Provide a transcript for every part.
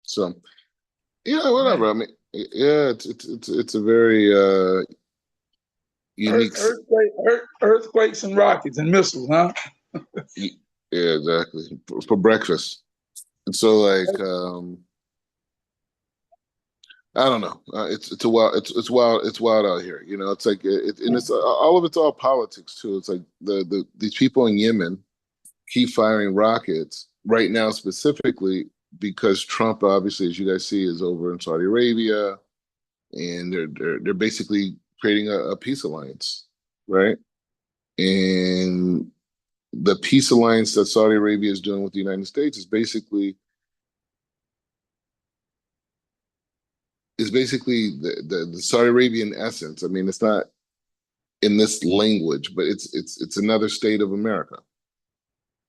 So yeah, whatever. Man, I mean, yeah, it's a very unique. earthquakes and rockets and missiles, huh? Yeah, exactly for breakfast. And so like I don't know. It's a wild it's wild out here. You know, it's like and it's all of it's all politics too. It's like these people in Yemen keep firing rockets right now specifically because Trump obviously, as you guys see, is over in Saudi Arabia, and they're basically creating a peace alliance, right? And the peace alliance that Saudi Arabia is doing with the United States is basically the Saudi Arabian essence. I mean, it's not in this language, but it's another state of America,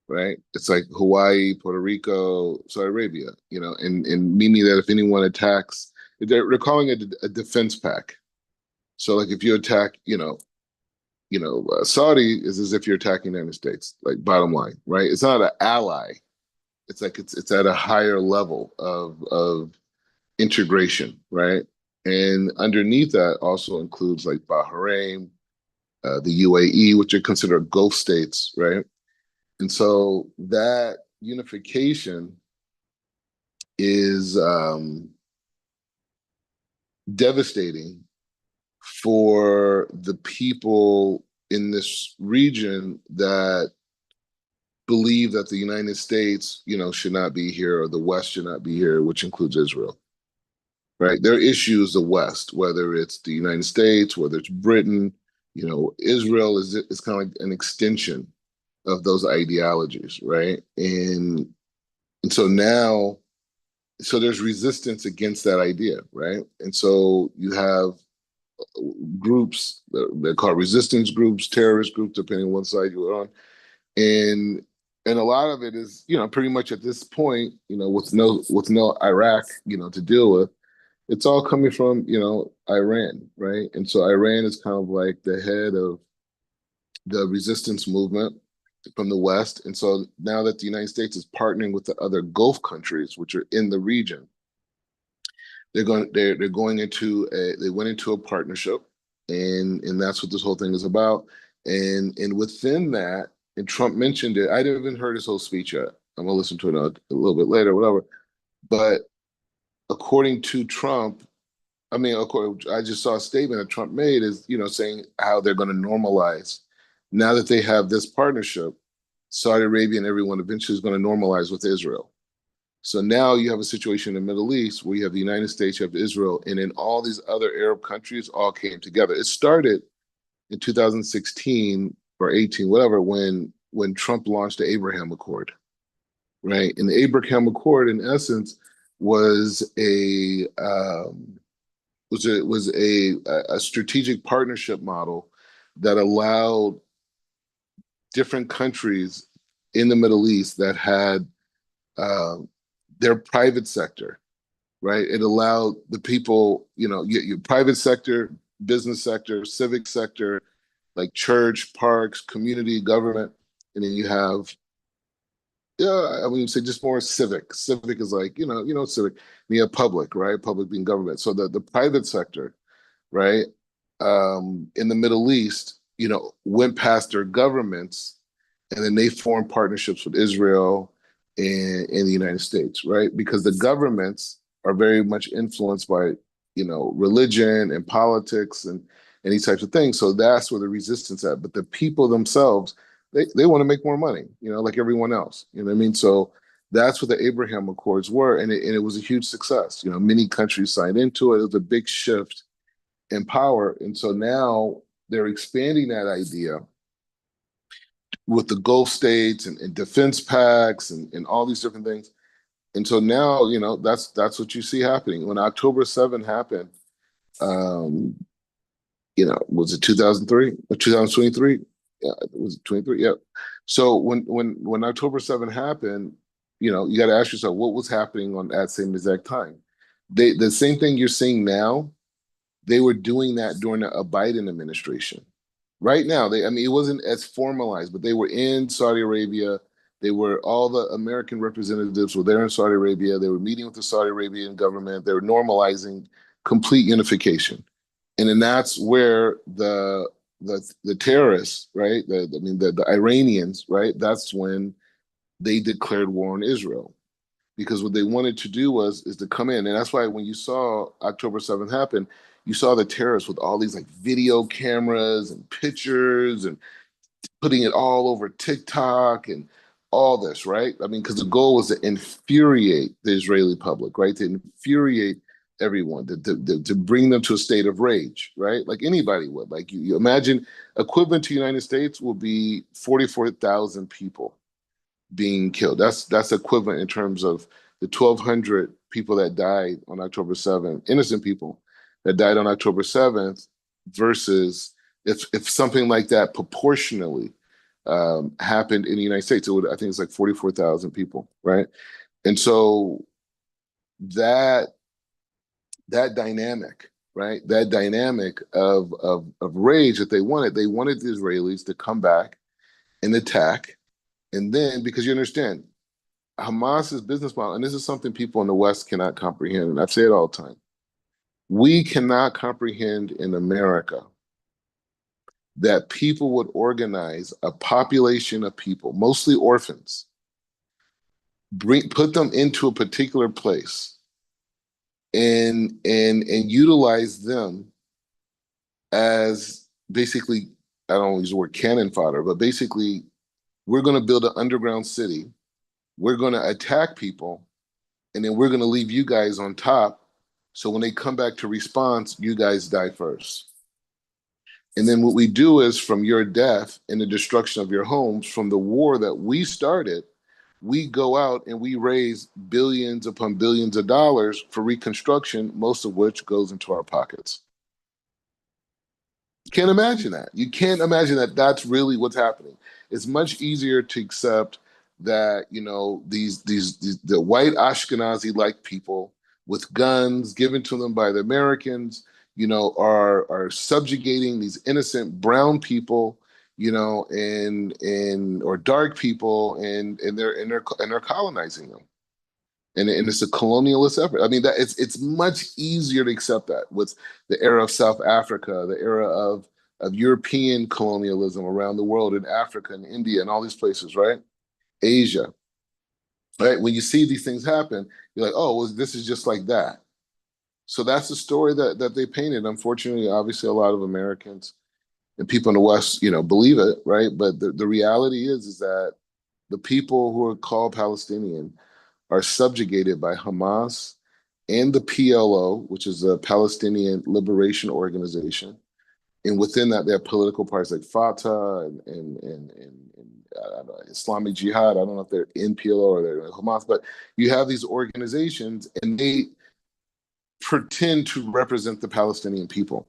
right? It's like Hawaii, Puerto Rico, Saudi Arabia, you know, and meaning that if anyone attacks, they're calling it a defense pack. So like if you attack, Saudi is as if you're attacking the United States. Like bottom line, right? It's not an ally. It's like it's at a higher level of integration, right? And underneath that also includes like Bahrain, the UAE, which are considered Gulf states, right? And so that unification is devastating for the people in this region that believe that the United States, should not be here or the West should not be here, which includes Israel, right? Their issue is the West, whether it's the United States, whether it's Britain, Israel is kind of like an extension of those ideologies, right? And so now, so there's resistance against that idea, right? And so you have groups they're called resistance groups, terrorist groups, depending on what side you're on, and a lot of it is, pretty much at this point, with no Iraq, to deal with, it's all coming from, Iran, right? And so Iran is kind of like the head of the resistance movement from the West. And so now that the United States is partnering with the other Gulf countries, which are in the region, they're going into they went into a partnership, and that's what this whole thing is about. And within that, and Trump mentioned it. I didn't even heard his whole speech yet. I'm gonna listen to it a little bit later, whatever. But according to Trump, I mean, I just saw a statement that Trump made is, saying how they're going to normalize now that they have this partnership. Saudi Arabia and everyone eventually is going to normalize with Israel. So now you have a situation in the Middle East where you have the United States, you have Israel, and then all these other Arab countries all came together. It started in 2016 or 18, whatever, when Trump launched the Abraham Accord, right? And the Abraham Accord, in essence, was a strategic partnership model that allowed different countries in the Middle East that had uh, their private sector, right? It allowed the people, your private sector, business sector, civic sector, like church, parks, community, government, and then you have, yeah, I mean, say just more civic. Civic is like, civic. And you have public, right? Public being government. So the private sector, right, in the Middle East, went past their governments, and then they formed partnerships with Israel and the United States, right? Because the governments are very much influenced by, religion and politics and these types of things. So that's where the resistance at. But the people themselves, they want to make more money, like everyone else. You know what I mean? So that's what the Abraham Accords were, and it was a huge success. Many countries signed into it. It was a big shift in power, and so now they're expanding that idea with the Gulf states and defense pacts and all these different things. And so now, that's what you see happening. When October 7 happened, um, was it 2003 or 2023? Yeah, it was 23. Yeah. So when October 7 happened, you got to ask yourself what was happening on that same exact time. The same thing you're seeing now, they were doing that during a Biden administration. Right now, I mean, it wasn't as formalized, but they were in Saudi Arabia. They were all the American representatives were there in Saudi Arabia. They were meeting with the Saudi Arabian government. They were normalizing complete unification, and then that's where the terrorists, right? The Iranians, right? That's when they declared war on Israel because what they wanted to do was is to come in, and that's why when you saw October 7th happen, you saw the terrorists with all these like video cameras and pictures and putting it all over TikTok and all this, right? I mean, because the goal was to infuriate the Israeli public, right? To infuriate everyone, to bring them to a state of rage, right? Like anybody would. Like you imagine equivalent to the United States will be 44,000 people being killed. That's equivalent in terms of the 1,200 people that died on October 7th, innocent people that died on October 7th, versus if something like that proportionally happened in the United States, it would, I think it's like 44,000 people, right? And so that that dynamic, right? That dynamic of rage that they wanted the Israelis to come back and attack. And then, because you understand, Hamas's business model, and this is something people in the West cannot comprehend, and I say it all the time. We cannot comprehend in America that people would organize a population of people, mostly orphans, put them into a particular place and utilize them as basically, I don't use the word cannon fodder, but basically we're going to build an underground city. We're going to attack people, and then we're going to leave you guys on top. So when they come back to response, you guys die first. And then what we do is from your death and the destruction of your homes, from the war that we started, we go out and we raise billions upon billions of dollars for reconstruction, most of which goes into our pockets. You can't imagine that. You can't imagine that that's really what's happening. It's much easier to accept that, you know, these the white Ashkenazi like people with guns given to them by the Americans, you know, are subjugating these innocent brown people, you know, and or dark people, and they're colonizing them, and it's a colonialist effort. I mean, that it's much easier to accept that with the era of South Africa, the era of European colonialism around the world, in Africa and India and all these places, right? Asia, right? When you see these things happen, you're like, oh, well, this is just like that. So that's the story that they painted. Unfortunately, obviously, a lot of Americans and people in the West, you know, believe it, right? But the reality is that the people who are called Palestinian are subjugated by Hamas and the PLO, which is a Palestinian Liberation Organization. And within that, there are political parties like Fatah and Islamic Jihad. I don't know if they're in PLO or they're in Hamas, but you have these organizations and they pretend to represent the Palestinian people,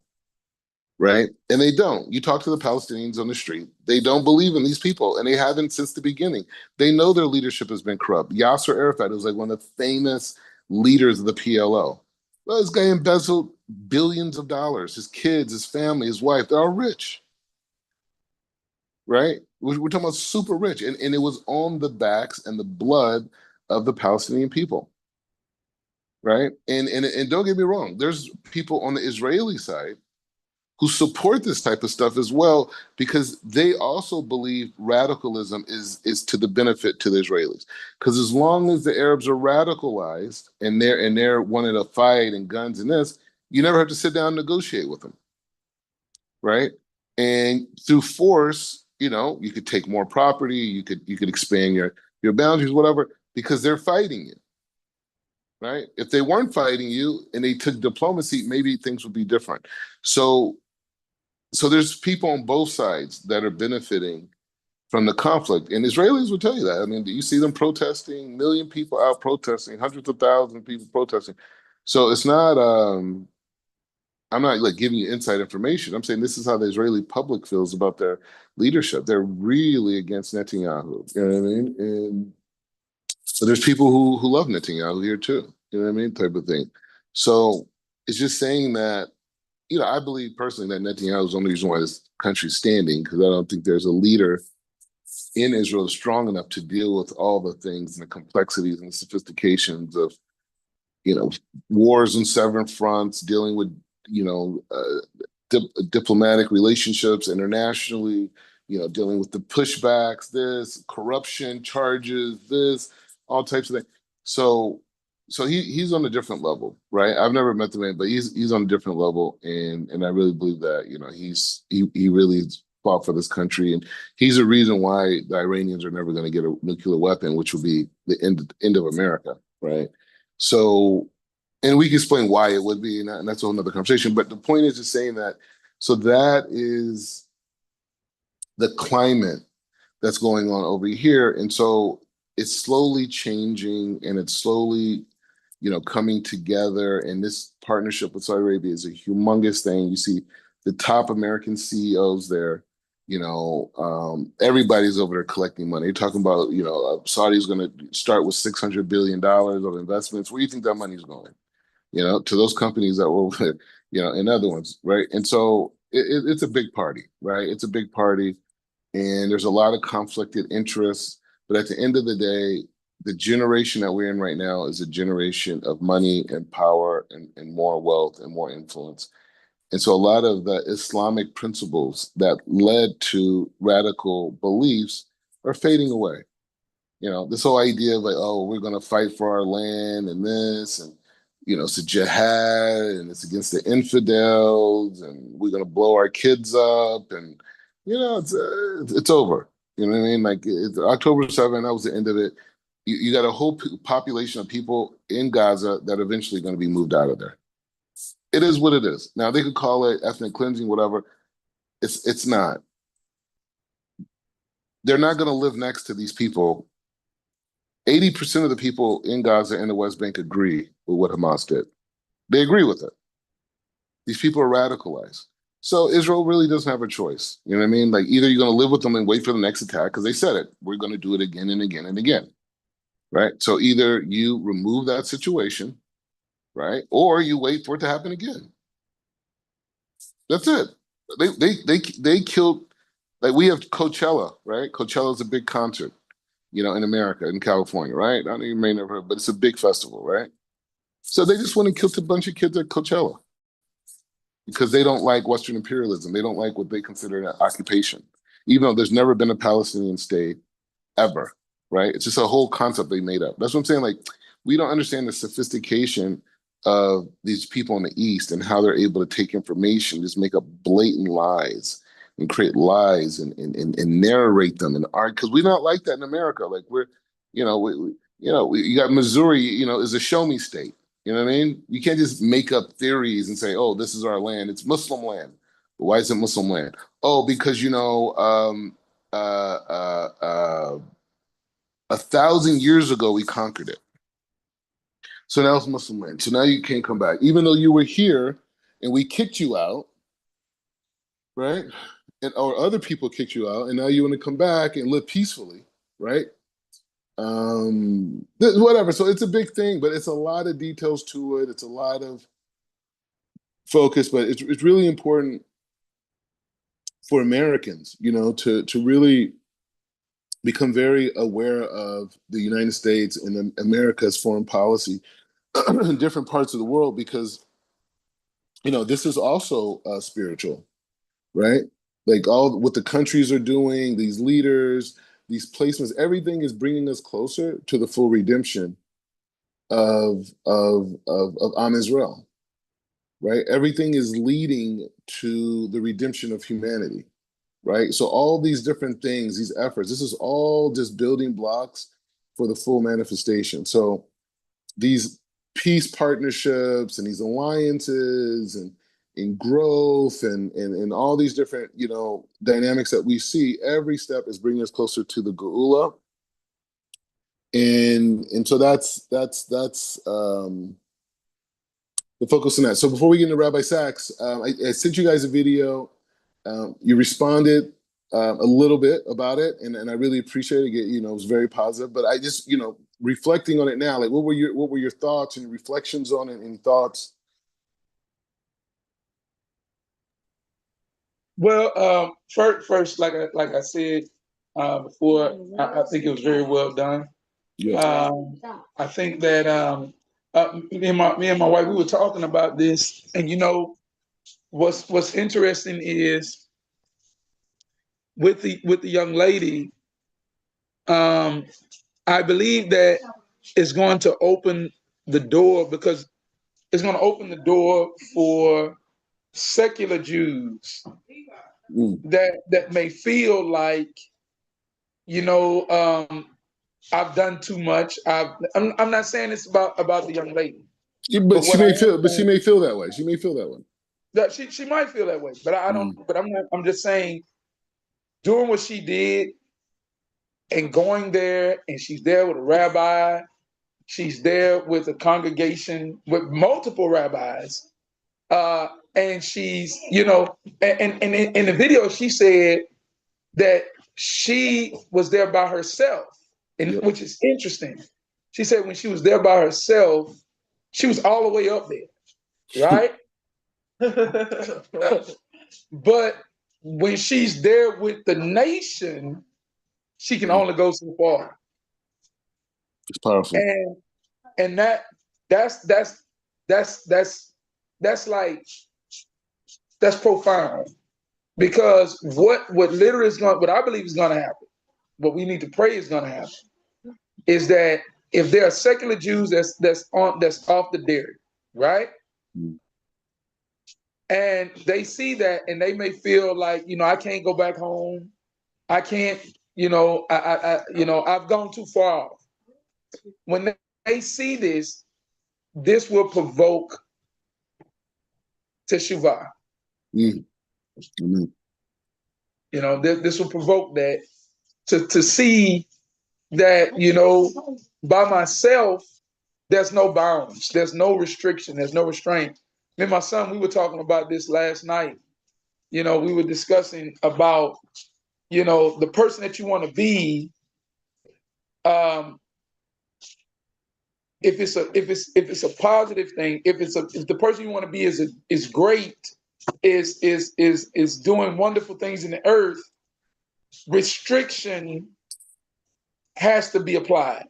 right? And they don't. You talk to the Palestinians on the street, they don't believe in these people, and they haven't since the beginning. They know their leadership has been corrupt. Yasser Arafat was like one of the famous leaders of the PLO. Well, this guy embezzled billions of dollars. His kids, his family, his wife, they're all rich, right? We're talking about super rich. And it was on the backs and the blood of the Palestinian people, right? And don't get me wrong, there's people on the Israeli side who support this type of stuff as well, because they also believe radicalism is to the benefit to the Israelis. Because as long as the Arabs are radicalized and they're wanting to fight and guns and this, you never have to sit down and negotiate with them, right? And through force, you know, you could take more property, you could expand your boundaries, whatever, because they're fighting you, right? If they weren't fighting you and they took diplomacy, maybe things would be different. So there's people on both sides that are benefiting from the conflict, and Israelis will tell you that. I mean, you see them protesting, million people out protesting, hundreds of thousands of people protesting. So it's not. I'm not like giving you inside information. I'm saying this is how the Israeli public feels about their leadership. They're really against Netanyahu. You know what I mean? And so there's people who love Netanyahu here too. You know what I mean? Type of thing. So it's just saying that, you know, I believe personally that Netanyahu is the only reason why this country's standing, because I don't think there's a leader in Israel is strong enough to deal with all the things and the complexities and the sophistications of, you know, wars on seven fronts, dealing with, you know, diplomatic relationships internationally, you know, dealing with the pushbacks, this corruption charges, this, all types of things. So, so he's on a different level, right? I've never met the man, but he's on a different level, and I really believe that, you know, he really fought for this country, and he's a reason why the Iranians are never going to get a nuclear weapon, which will be the end of America, right? So, and we can explain why it would be, and that's a whole nother conversation. But the point is just saying that, so that is the climate that's going on over here. And so it's slowly changing and it's slowly, you know, coming together. And this partnership with Saudi Arabia is a humongous thing. You see the top American CEOs there, you know, everybody's over there collecting money. You're talking about, you know, Saudi's going to start with $600 billion of investments. Where do you think that money's going? You know, to those companies that were, you know, and other ones, right? And so it's a big party, right? It's a big party, and there's a lot of conflicted interests. But at the end of the day, the generation that we're in right now is a generation of money and power and more wealth and more influence. And so a lot of the Islamic principles that led to radical beliefs are fading away. You know, this whole idea of like, oh, we're going to fight for our land and this, and, you know, it's a jihad and it's against the infidels and we're going to blow our kids up. And, you know, it's over. You know what I mean? Like it's October 7th, that was the end of it. You got a whole population of people in Gaza that are eventually going to be moved out of there. It is what it is. Now they could call it ethnic cleansing, whatever. It's not. They're not going to live next to these people. 80% of the people in Gaza and the West Bank agree with what Hamas did. They agree with it. These people are radicalized. So Israel really doesn't have a choice. You know what I mean? Like either you're going to live with them and wait for the next attack, because they said it. We're going to do it again and again and again. Right? So either you remove that situation, right? Or you wait for it to happen again. That's it. They killed, like we have Coachella, right? Coachella is a big concert, you know, in America, in California, right? I don't know, you may never heard, but it's a big festival, right? So they just went and killed a bunch of kids at Coachella because they don't like Western imperialism. They don't like what they consider an occupation, even though there's never been a Palestinian state ever, right? It's just a whole concept they made up. That's what I'm saying. Like, we don't understand the sophistication of these people in the East and how they're able to take information, just make up blatant lies and create lies and narrate them and art. Because we're not like that in America. Like we're, you know, you got Missouri, you know, is a show me state. You know what I mean? You can't just make up theories and say, oh, this is our land. It's Muslim land. Why is it Muslim land? Oh, because, you know, uh, uh, uh, 1,000 years ago, we conquered it. So now it's Muslim land. So now you can't come back. Even though you were here and we kicked you out, right? And or other people kicked you out, and now you want to come back and live peacefully, right? Whatever. So it's a big thing, but it's a lot of details to it. It's a lot of focus, but it's really important for Americans, you know, to really become very aware of the United States and America's foreign policy in different parts of the world, because you know this is also spiritual, right? Like all what the countries are doing, these leaders, these placements, everything is bringing us closer to the full redemption of Am Israel, right? Everything is leading to the redemption of humanity, right? So all these different things, these efforts, this is all just building blocks for the full manifestation. So these peace partnerships and these alliances and in growth and all these different, you know, dynamics that we see, every step is bringing us closer to the Geula. And so that's the focus on that. So before we get into Rabbi Sachs, I sent you guys a video. You responded a little bit about it, and I really appreciate it. You know, it was very positive. But I just, you know, reflecting on it now, like what were your thoughts and reflections on it and thoughts? Well, first, like I said, before. I think it was very well done. Yeah. I think that me and my wife, we were talking about this, and what's interesting is with the young lady. Um, I believe that it's going to open the door because it's going to open the door for secular Jews Mm. that may feel like, you know, I've done too much. I'm not saying it's about the young lady, But but she what I may am feel, but she saying may feel that way. She may feel that way. that she might feel that way, but I don't. Mm. But I'm not. I'm just saying, doing what she did and going there, and she's there with a rabbi. She's there with a congregation with multiple rabbis, and she's, and in the video she said that she was there by herself, and Yep. which is interesting. She said when she was there by herself, she was all the way up there, right? But when she's there with the nation, she can only go so far. It's powerful. And and that's that's that's that's that's like that's profound because what literally is going, what I believe is going to happen, what we need to pray is going to happen, is that if there are secular Jews that's off the dairy, right? Mm. And they see that and they may feel like, I can't go back home. I can't, I've gone too far. When they see this, this will provoke teshuvah. Mm. Mm. This will provoke that to see that, by myself, there's no bounds, there's no restriction, there's no restraint. Me and my son, we were talking about this last night. We were discussing about, the person that you want to be. Um, if it's a positive thing, if the person you want to be is great, is doing wonderful things in the earth, restriction has to be applied.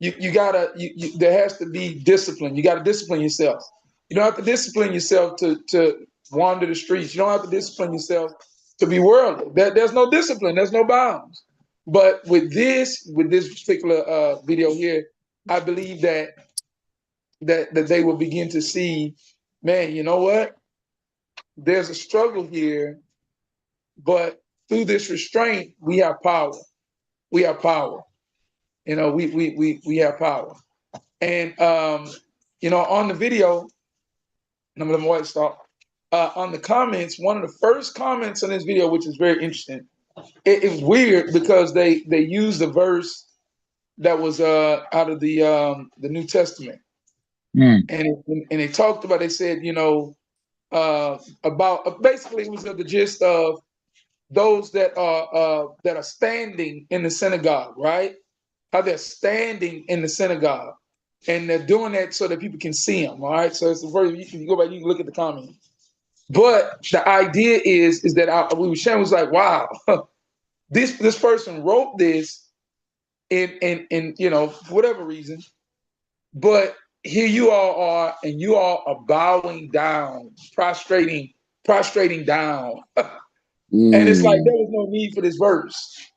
You gotta there has to be discipline. You gotta discipline yourself. You don't have to discipline yourself to wander the streets. You don't have to discipline yourself to be worldly. There's no discipline. There's no bounds. But with this particular video here, I believe that they will begin to see, man, you know what? There's a struggle here, but through this restraint, we have power. We have power. We have power. And on the video, and I'm gonna let my wife stop. On the comments, one of the first comments on this video, which is very interesting, it was weird because they used a verse that was out of the New Testament, Mm. and they talked about. They said, about basically it was the gist of those that are standing in the synagogue, right? How they're standing in the synagogue, and they're doing that so that people can see them. All right, so it's the verse. You can go back, you can look at the comments. But the idea is that we were sharing, was like, wow, this person wrote this in for whatever reason, but here you all are, and you all are bowing down, prostrating down, and it's like there Mm. was no need for this verse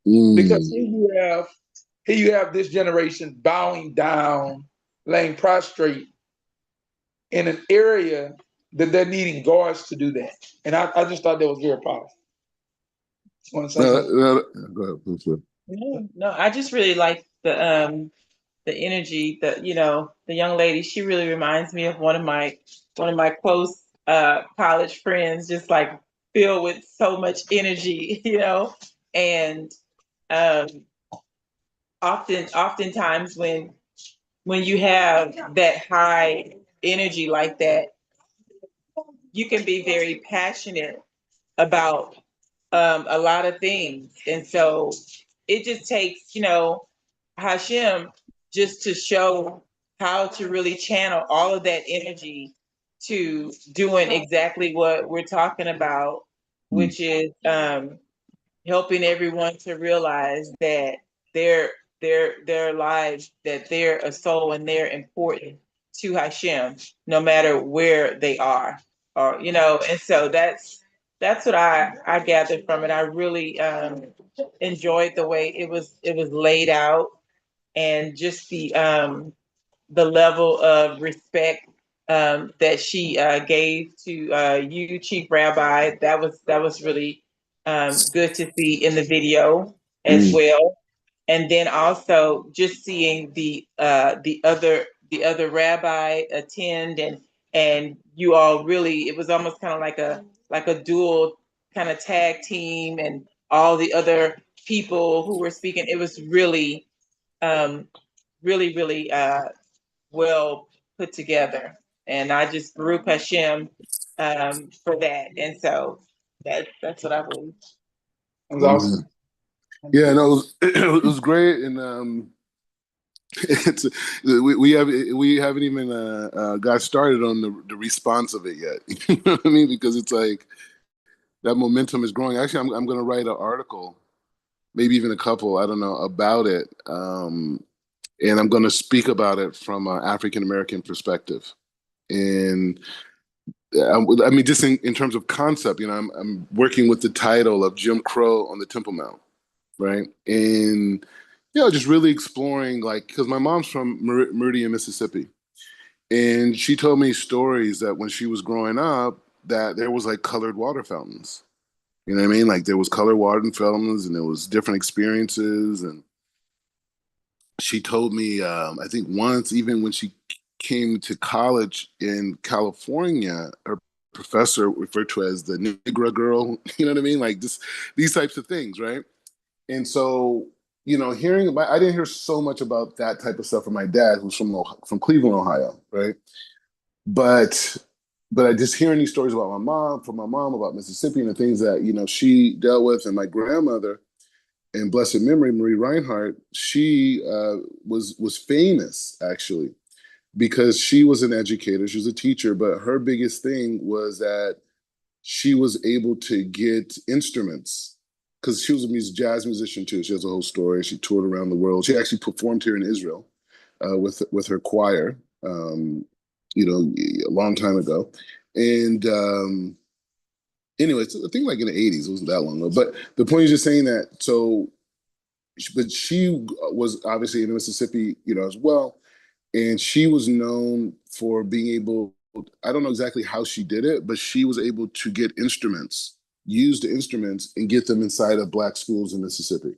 because Mm. here you have this generation bowing down, laying prostrate in an area that they're needing guards to do that, and I just thought that was very powerful. Want to say something? Go ahead, please. No, no, I just really like the energy, the young lady. She really reminds me of one of my close college friends, just like filled with so much energy, and um oftentimes when you have that high energy like that, you can be very passionate about a lot of things. And so it just takes, Hashem just to show how to really channel all of that energy to doing exactly what we're talking about, Mm. which is helping everyone to realize that their their lives, that they're a soul and they're important to Hashem, no matter where they are, or and so that's what I gathered from it. I really enjoyed the way it was laid out, and just the level of respect that she gave to you, Chief Rabbi. That was really good to see in the video as Mm. well. And then also just seeing the other rabbi attend, and you all really, it was almost kind of like a dual kind of tag team, and all the other people who were speaking. It was really um, really well put together. And I just Baruch Hashem for that. And so that's what I believe. That was awesome. Mhm. Yeah, no, it was great, and it's we haven't even got started on the response of it yet. You know what I mean? Because it's like that momentum is growing. Actually, I'm going to write an article, maybe even a couple, I don't know, about it, and I'm going to speak about it from an African American perspective. And I mean, just in terms of concept, I'm working with the title of Jim Crow on the Temple Mount, right? And just really exploring, like, because my mom's from Meridian, Mississippi, and she told me stories that when she was growing up, that there was like colored water fountains. You know what I mean? Like there was colored water fountains, and there was different experiences. And she told me, I think once, even when she came to college in California, her professor referred to her as the Negra girl. You know what I mean? Like these types of things, right? And so, hearing about, I didn't hear so much about that type of stuff from my dad, who's from Cleveland, Ohio, right? But I just hearing these stories about from my mom about Mississippi and the things that she dealt with, and my grandmother, in blessed memory, Marie Reinhardt, she was famous actually because she was an educator, she was a teacher, but her biggest thing was that she was able to get instruments because she was a jazz musician too. She has a whole story. She toured around the world. She actually performed here in Israel with her choir, a long time ago. And anyway, I think like in the 80s, it wasn't that long ago. But the point is just saying that, but she was obviously in Mississippi, as well. And she was known for being able, I don't know exactly how she did it, but she was able to get instruments, use the instruments and get them inside of Black schools in Mississippi,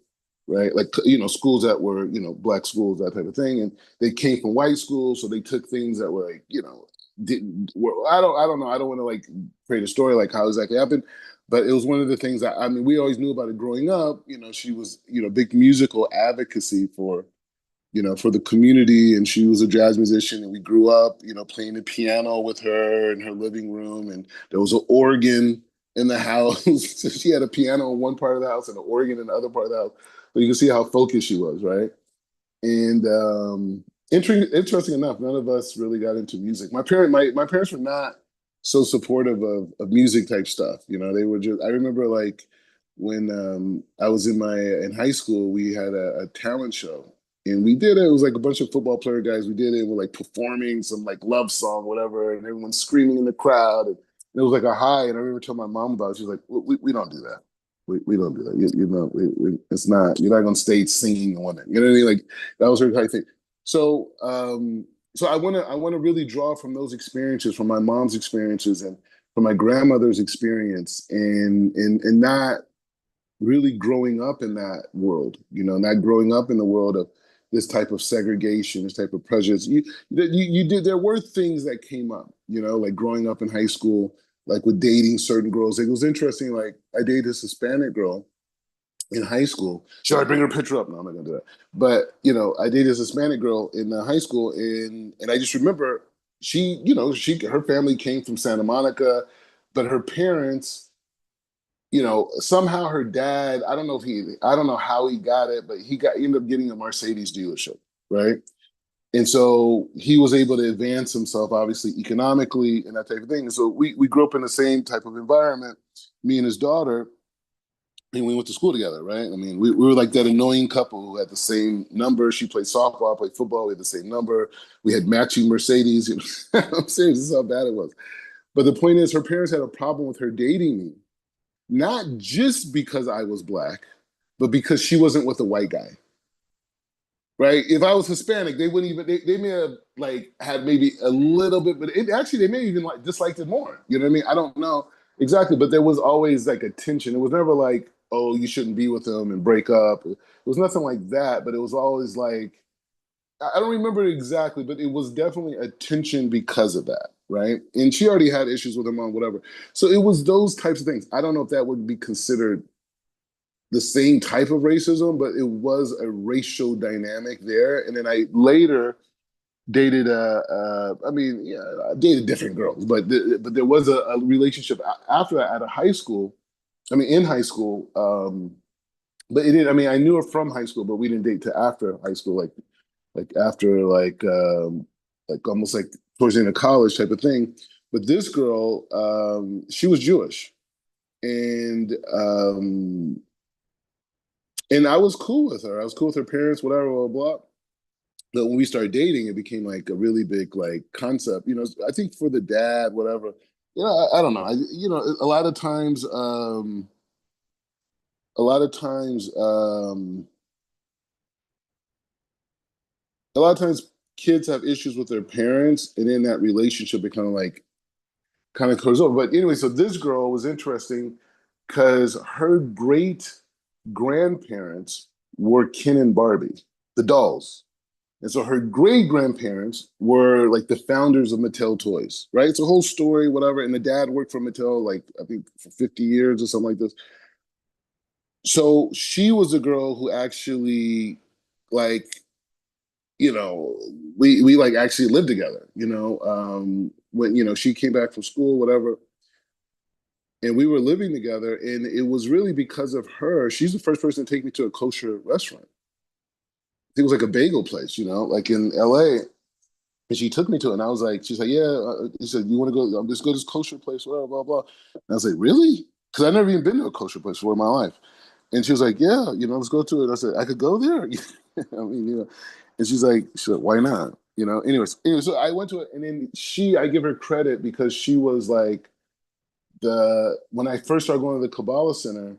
right? Like, schools that were, Black schools, that type of thing. And they came from white schools. So they took things that were like, didn't, well, I don't know. I don't want to like create a story like how exactly happened, but it was one of the things that, I mean, we always knew about it growing up. She was, big musical advocacy for the community, and she was a jazz musician, and we grew up, playing the piano with her in her living room, and there was an organ in the house. So she had a piano in one part of the house and an organ in the other part of the house. So you can see how focused she was, right? And interesting enough, none of us really got into music. My parents were not so supportive of music type stuff. They were just. I remember like when I was in high school, we had a talent show, and we did it. It was like a bunch of football player guys. We did it. We're like performing some like love song, whatever, and everyone's screaming in the crowd. And it was like a high. And I remember telling my mom about it. She was like, we don't do that. We don't do that. It's not. You're not on stage singing on it. You know what I mean? Like that was her type thing. So, so I want to really draw from those experiences, from my mom's experiences, and from my grandmother's experience, and not really growing up in that world. Not growing up in the world of this type of segregation, this type of prejudice. You did. There were things that came up. Like growing up in high school, like with dating certain girls. It was interesting. Like I dated this Hispanic girl in high school. Should I bring her picture up? No, I'm not gonna do that. But I dated this Hispanic girl in high school, and I just remember her family came from Santa Monica, but her parents, somehow her dad, I don't know how he got it, but he ended up getting a Mercedes dealership, right? And so he was able to advance himself, obviously economically and that type of thing. And so we grew up in the same type of environment, me and his daughter. we went to school together, right? I mean, we were like that annoying couple who had the same number. She played softball, I played football. We had the same number. We had matching Mercedes. You know? I'm serious. This is how bad it was. But the point is, her parents had a problem with her dating me, not just because I was black, but because she wasn't with a white guy. Right? If I was Hispanic, they wouldn't even they may have like had maybe a little bit, but it actually they may even like disliked it more. You know what I mean? I don't know exactly, but there was always like a tension. It was never like, oh, you shouldn't be with him and break up. It was nothing like that, but it was always like I don't remember it exactly, but it was definitely a tension because of that, right? And she already had issues with her mom, whatever. So it was those types of things. I don't know if that would be considered the same type of racism, but it was a racial dynamic there. And then I later dated I mean, yeah, I dated different girls, but there was a relationship after that at a high school. I mean, in high school, but it didn't. I mean, I knew her from high school, but we didn't date till after high school, like after like almost like towards the end of college type of thing. But this girl, she was Jewish, and and I was cool with her. I was cool with her parents, whatever, blah, blah, blah. But when we started dating, it became like a really big like concept. You know, I think for the dad, whatever. You know, I don't know. You know, a lot of times, a lot of times, kids have issues with their parents, and in that relationship, it kind of goes over. But anyway, so this girl was interesting because her great grandparents were Ken and Barbie, the dolls. And so her great grandparents were like the founders of Mattel Toys, right? It's a whole story, whatever. And the dad worked for Mattel, like I think for 50 years or something like this. So she was a girl who actually, like, you know, we like actually lived together, when, she came back from school, whatever. And we were living together. And it was really because of her. She's the first person to take me to a kosher restaurant. It was like a bagel place, like in LA. And she took me to it, and I was like, she's like, yeah. She said, you want to go? Just go to this kosher place, whatever, blah blah. And I was like, really? Because I never even been to a kosher place before in my life. And she was like, yeah, let's go to it. I said, I could go there. I mean, And she's like, why not? Anyways, so I went to it, and then I give her credit because she was like when I first started going to the Kabbalah Center,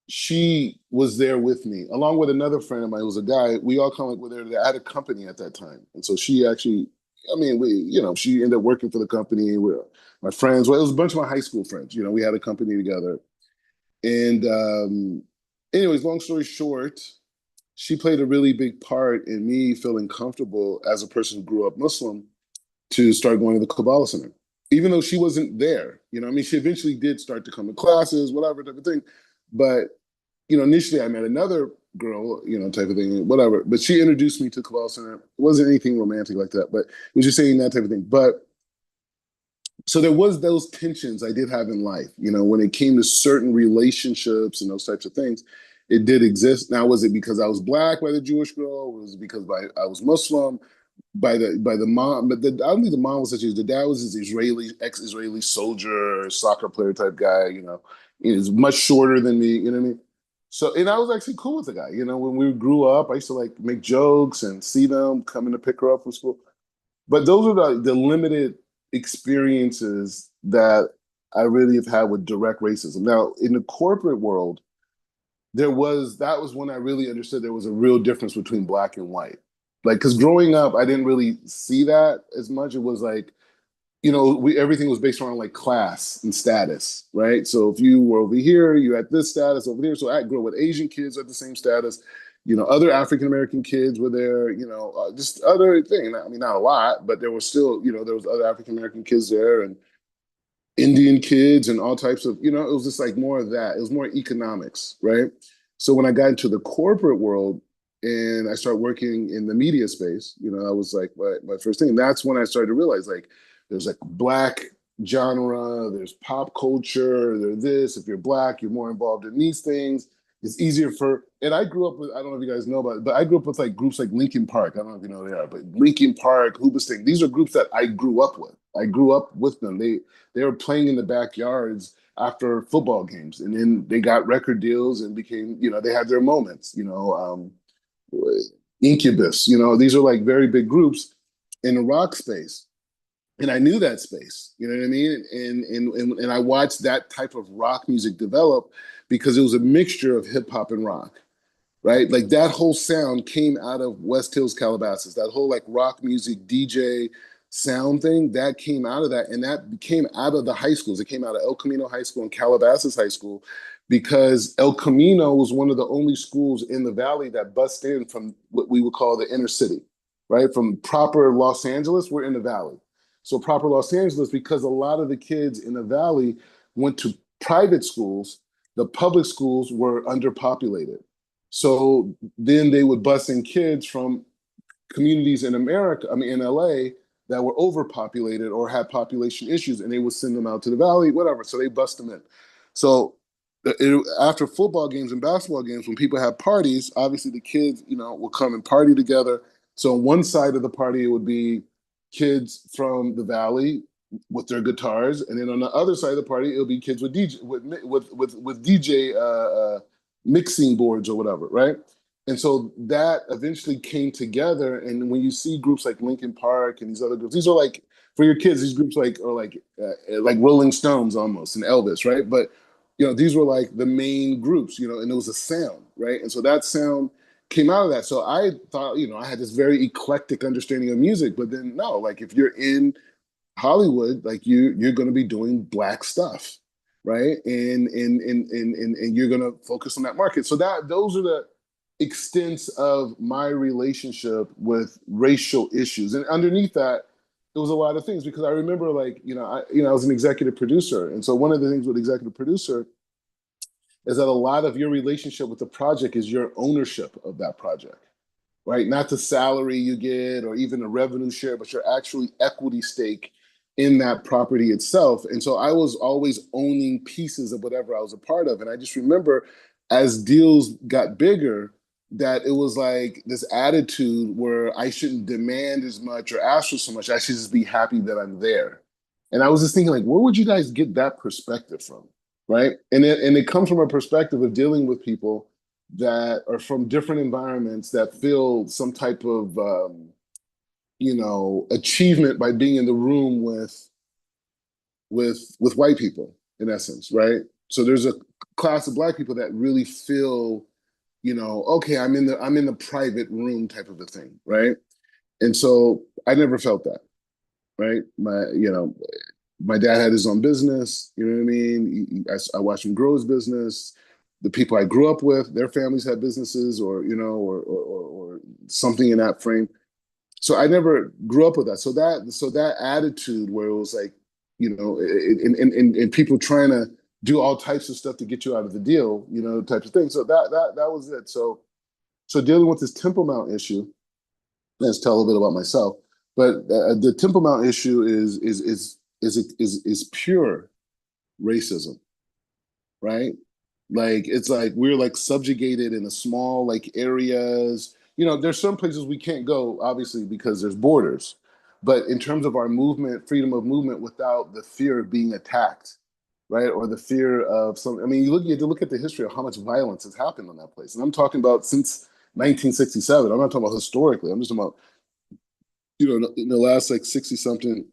she was there with me, along with another friend of mine who was a guy. We all kind of were there. I had a company at that time. And so she actually, I mean, she ended up working for the company. We were my friends. Well, it was a bunch of my high school friends. We had a company together. And anyways, long story short, she played a really big part in me feeling comfortable as a person who grew up Muslim to start going to the Kabbalah Center. Even though she wasn't there, I mean, she eventually did start to come to classes, whatever type of thing. But initially I met another girl, type of thing, whatever. But she introduced me to Kabbalah Center. It wasn't anything romantic like that, but it was just saying that type of thing. But so there was those tensions I did have in life, when it came to certain relationships and those types of things, it did exist. Now, was it because I was black by the Jewish girl? Was it because I was Muslim? By the mom, but I don't think the mom was such as the dad was this ex-Israeli soldier, soccer player type guy, he's much shorter than me, you know what I mean? So, and I was actually cool with the guy, when we grew up, I used to like make jokes and see them coming to pick her up from school. But those are the limited experiences that I really have had with direct racism. Now, in the corporate world, that was when I really understood there was a real difference between black and white. Like, because growing up, I didn't really see that as much. It was like, everything was based around like class and status, right? So if you were over here, you had this status over here. So I grew up with Asian kids at the same status. Other African American kids were there. Just other thing. I mean, not a lot, but there was still, there was other African American kids there, and Indian kids and all types of, it was just like more of that. It was more economics, right? So when I got into the corporate world and I started working in the media space, I was like, my first thing. That's when I started to realize like there's like black genre, there's pop culture, there's this. If you're black, you're more involved in these things. It's easier and I grew up with, I don't know if you guys know about it, but I grew up with like groups like Linkin Park. I don't know if you know who they are, but Linkin Park, Hoobastank, these are groups that I grew up with. I grew up with them. They were playing in the backyards after football games, and then they got record deals and became, they had their moments. Incubus, these are like very big groups in the rock space. And I knew that space, you know what I mean? And I watched that type of rock music develop because it was a mixture of hip hop and rock, right? Like that whole sound came out of West Hills, Calabasas. That whole like rock music DJ sound thing that came out of that, and that came out of the high schools. It came out of El Camino High School and Calabasas High School, because El Camino was one of the only schools in the valley that bust in from what we would call the inner city, right? From proper Los Angeles, we're in the valley. So proper Los Angeles, because a lot of the kids in the valley went to private schools, the public schools were underpopulated. So then they would bus in kids from communities in America, I mean, in LA, that were overpopulated or had population issues, and they would send them out to the valley, whatever. So they bust them in. So after football games and basketball games, when people had parties, obviously the kids, would come and party together. So on one side of the party, it would be kids from the valley with their guitars, and then on the other side of the party, it'll be kids with DJ mixing boards or whatever, right? And so that eventually came together. And when you see groups like Linkin Park and these other groups, these are like, for your kids, these groups are like Rolling Stones almost and Elvis, right? But these were like the main groups, and it was a sound, right? And so that sound came out of that. So I thought, I had this very eclectic understanding of music, but then no, like if you're in Hollywood, like you're going to be doing Black stuff, right? And you're going to focus on that market. So those are the extents of my relationship with racial issues, and underneath that, it was a lot of things, because I remember, like, I was an executive producer, and so one of the things with executive producer is that a lot of your relationship with the project is your ownership of that project, right? Not the salary you get or even the revenue share, but your actually equity stake in that property itself. And so I was always owning pieces of whatever I was a part of. And I just remember, as deals got bigger, that it was like this attitude where I shouldn't demand as much or ask for so much. I should just be happy that I'm there. And I was just thinking, like, where would you guys get that perspective from? Right. And it comes from a perspective of dealing with people that are from different environments that feel some type of achievement by being in the room with white people, in essence, right? So there's a class of Black people that really feel, okay, I'm in the private room type of a thing, right? And so I never felt that, right? My dad had his own business, you know what I mean? I watched him grow his business. The people I grew up with, their families had businesses, or or something in that frame. So I never grew up with that. So that attitude where it was like, and people trying to do all types of stuff to get you out of the deal, types of things. So that was it. So dealing with this Temple Mount issue, let's tell a little bit about myself. But the Temple Mount issue is pure racism, right? Like, it's like we're like subjugated in a small like areas. There's some places we can't go, obviously, because there's borders. But in terms of our movement, freedom of movement, without the fear of being attacked, right, or the fear of some. I mean, you have to look at the history of how much violence has happened on that place, and I'm talking about since 1967. I'm not talking about historically. I'm just talking about in the last like 60 something,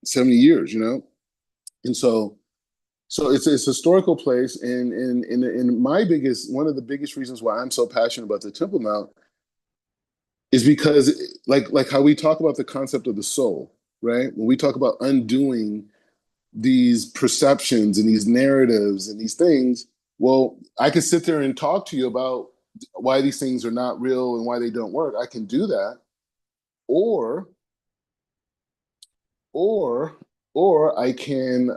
70 years, and so it's a historical place, and one of the biggest reasons why I'm so passionate about the Temple Mount is because, like how we talk about the concept of the soul, right? When we talk about undoing these perceptions and these narratives and these things, well, I could sit there and talk to you about why these things are not real and why they don't work. I can do that, or or or I can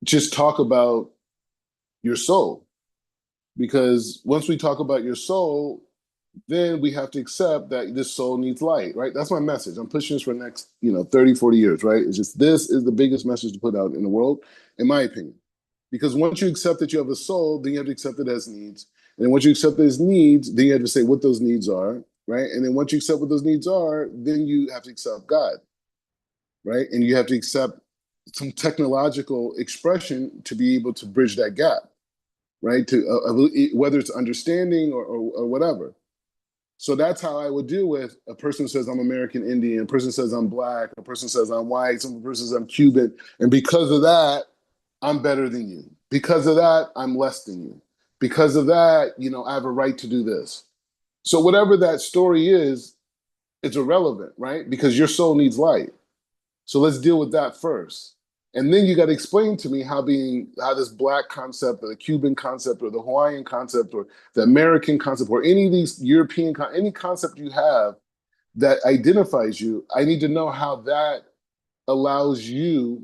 just talk about your soul. Because once we talk about your soul, then we have to accept that this soul needs light, right? That's my message. I'm pushing this for the next, 30, 40 years, right? It's just, this is the biggest message to put out in the world, in my opinion. Because once you accept that you have a soul, then you have to accept it as needs. And then once you accept it as needs, then you have to say what those needs are. right? And then once you accept what those needs are, then you have to accept God, right? And you have to accept some technological expression to be able to bridge that gap, right? To whether it's understanding or whatever. So that's how I would deal with a person who says I'm American Indian, a person says I'm black, a person says I'm white, some person says I'm Cuban, and because of that, I'm better than you. Because of that, I'm less than you. Because of that, I have a right to do this. So whatever that story is, it's irrelevant, right? Because your soul needs light. So let's deal with that first. And then you got to explain to me how this black concept or the Cuban concept or the Hawaiian concept or the American concept or any of these any concept you have that identifies you, I need to know how that allows you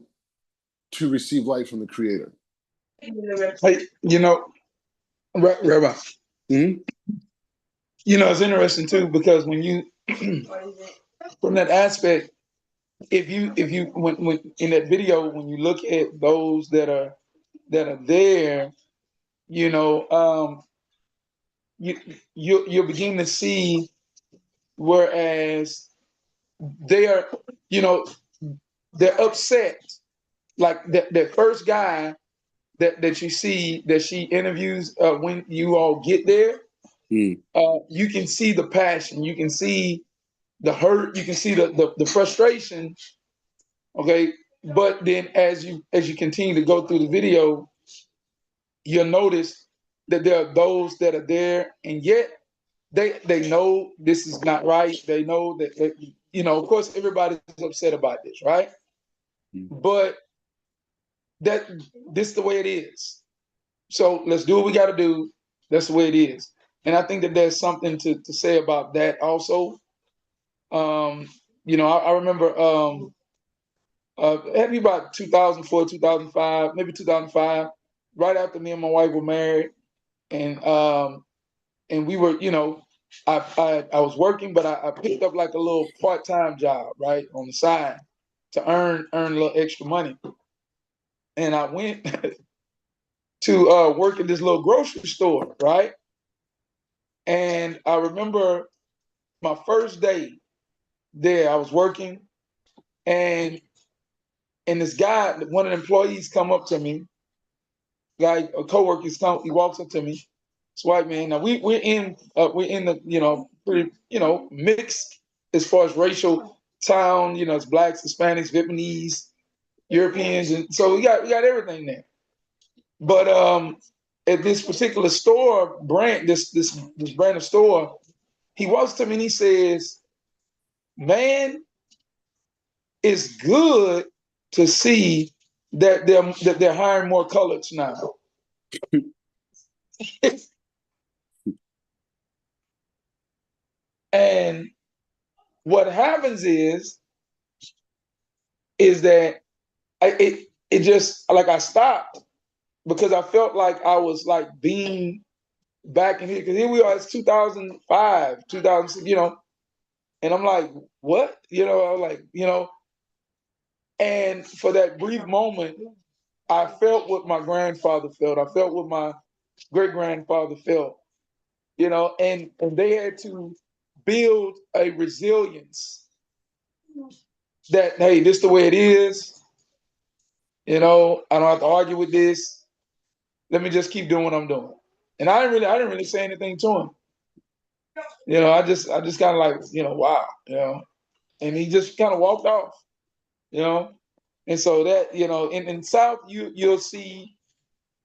to receive light from the creator. Hey, Rabbi, Mm-hmm. it's interesting too, because when you, from that aspect, if you when in that video, when you look at those that are there, you you'll begin to see, whereas they are, you know, they're upset. Like that first guy that you see that she interviews, when you all get there, you can see the passion, you can see the hurt, you can see the frustration. Okay, but then as you continue to go through the video, you'll notice that there are those that are there, and yet they know this is not right. They know that of course everybody's upset about this, right? But that this is the way it is. So let's do what we got to do. That's the way it is. And I think that there's something to say about that also. I remember maybe about 2004, 2005, maybe 2005, right after me and my wife were married, and we were, I was working, but I picked up like a little part-time job, right, on the side to earn a little extra money. And I went to work at this little grocery store, right? And I remember my first day there, I was working, and this guy, one of the employees, come up to me, like a coworker, he walks up to me, this white man. Now we're in the pretty mixed as far as racial town. It's blacks, Hispanics, Vietnamese, Europeans, and so we got everything there. But at this particular store brand, this brand of store, he walks to me and he says, "Man, it's good to see that they're hiring more coloreds now." And what happens is that it just, like, I stopped, because I felt like I was like being back in here, because here we are, it's 2005, 2006, and I'm like, what? I was like, and for that brief moment, I felt what my grandfather felt. I felt what my great grandfather felt, and they had to build a resilience that, hey, this is the way it is. I don't have to argue with this. Let me just keep doing what I'm doing. And I didn't really say anything to him. I just kind of like, wow, and he just kind of walked off, you know. And so that, in South, you'll see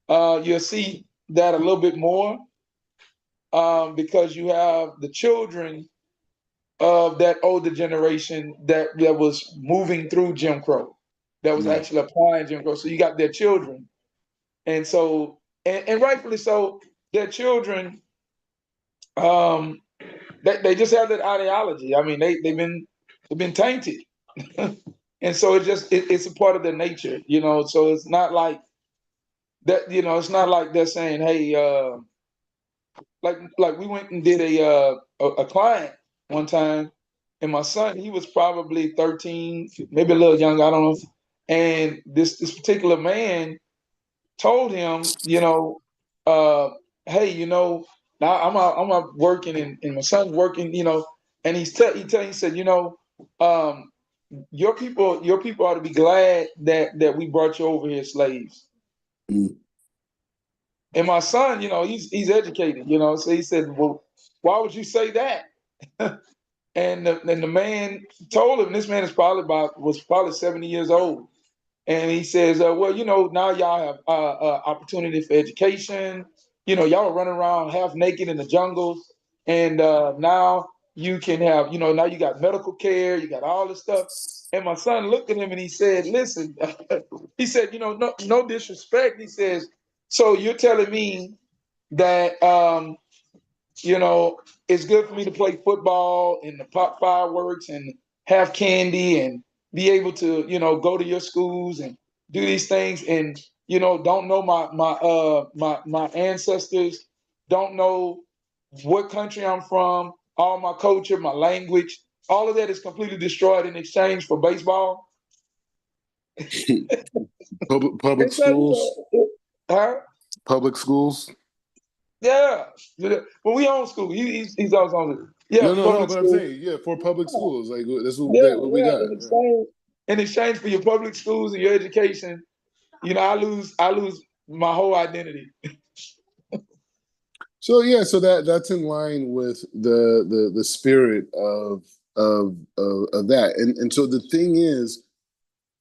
that a little bit more, because you have the children of that older generation that was moving through Jim Crow, that was actually applying Jim Crow. So you got their children, and so and rightfully so, their children, um, they just have that ideology. I mean, they've been tainted, and so it's a part of their nature, So it's not like that, It's not like they're saying, "Hey," like we went and did a client one time, and my son, he was probably 13, maybe a little younger, I don't know, and this particular man told him, "Hey, Now I'm out working, and my son's working, and he said, your people ought to be glad that we brought you over here slaves. Mm. And my son, he's educated, so he said, well, why would you say that? And the man told him, this man was probably 70 years old. And he says, well, now y'all have opportunity for education. Y'all are running around half naked in the jungles. And now you can have, now you got medical care, you got all this stuff. And my son looked at him and he said, listen, he said, no disrespect. He says, so you're telling me that it's good for me to play football and to pop fireworks and have candy and be able to, go to your schools and do these things, and don't know my ancestors, don't know what country I'm from, all my culture, my language, all of that is completely destroyed in exchange for baseball. Public It's like, schools, huh? public schools. Yeah. When we own school, he's also on it. Yeah, No, no, no. public But I'm school. saying, yeah, for public schools, like that's Yeah, what we yeah. got. In exchange for your public schools and your education, I lose my whole identity. So yeah, so that's in line with the spirit of that, and so the thing is,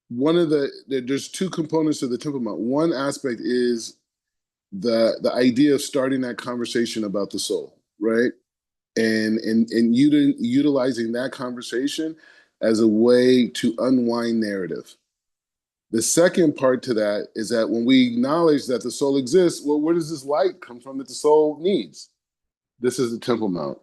one of there's two components to the Temple Mount. One aspect is the idea of starting that conversation about the soul, right? And utilizing that conversation as a way to unwind narrative. The second part to that is that when we acknowledge that the soul exists, well, where does this light come from that the soul needs? This is the Temple Mount.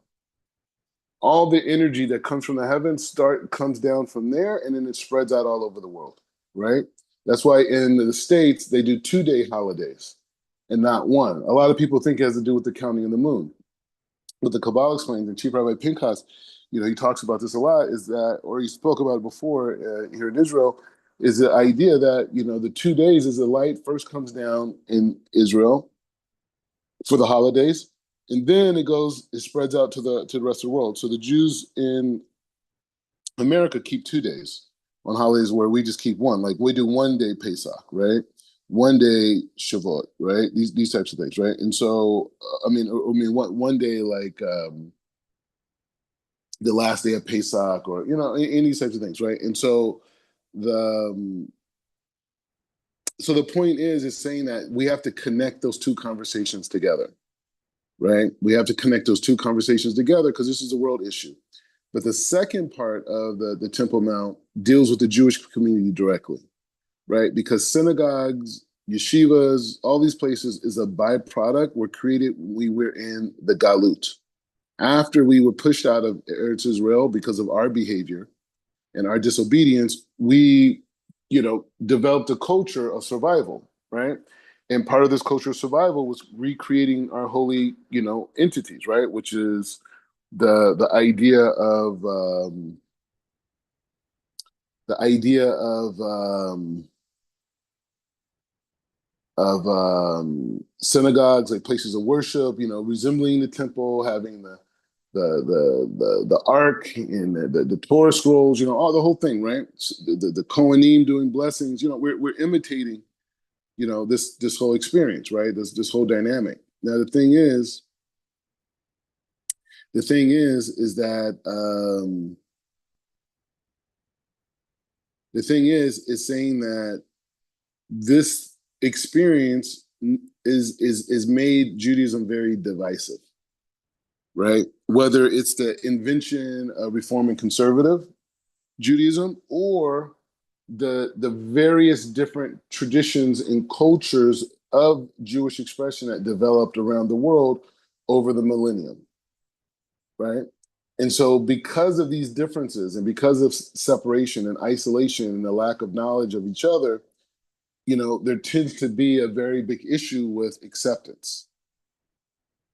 All the energy that comes from the heavens comes down from there, and then it spreads out all over the world, right? That's why in the States they do 2-day holidays and not one. A lot of people think it has to do with the counting of the moon. What the Kabbalah explains, and Chief Rabbi Pinchas, he talks about this a lot, is that, or he spoke about it before here in Israel, is the idea that, the 2 days is the light first comes down in Israel for the holidays, and then it spreads out to the rest of the world. So the Jews in America keep 2 days on holidays where we just keep one. Like we do 1 day Pesach, right? 1 day Shavuot, right? These types of things, right? And so, one day like the last day of Pesach, or in these types of things, right? And so the the point is saying that we have to connect those two conversations together, right? We have to connect those two conversations together because this is a world issue. But the second part of the Temple Mount deals with the Jewish community directly, right? Because synagogues, yeshivas, all these places is a byproduct were created when we were in the Galut. After we were pushed out of Eretz Israel because of our behavior and our disobedience, we, developed a culture of survival, right? And part of this culture of survival was recreating our holy, entities, right? Which is the idea of the idea of synagogues, like places of worship, resembling the temple, having the ark and the Torah scrolls, all the whole thing, right? The Kohanim doing blessings, we're imitating, this whole experience, right? This whole dynamic. Now the thing is that is saying that this experience is made Judaism very divisive, right? Whether it's the invention of Reform and Conservative Judaism or the various different traditions and cultures of Jewish expression that developed around the world over the millennium, right? And so because of these differences and because of separation and isolation and the lack of knowledge of each other, there tends to be a very big issue with acceptance,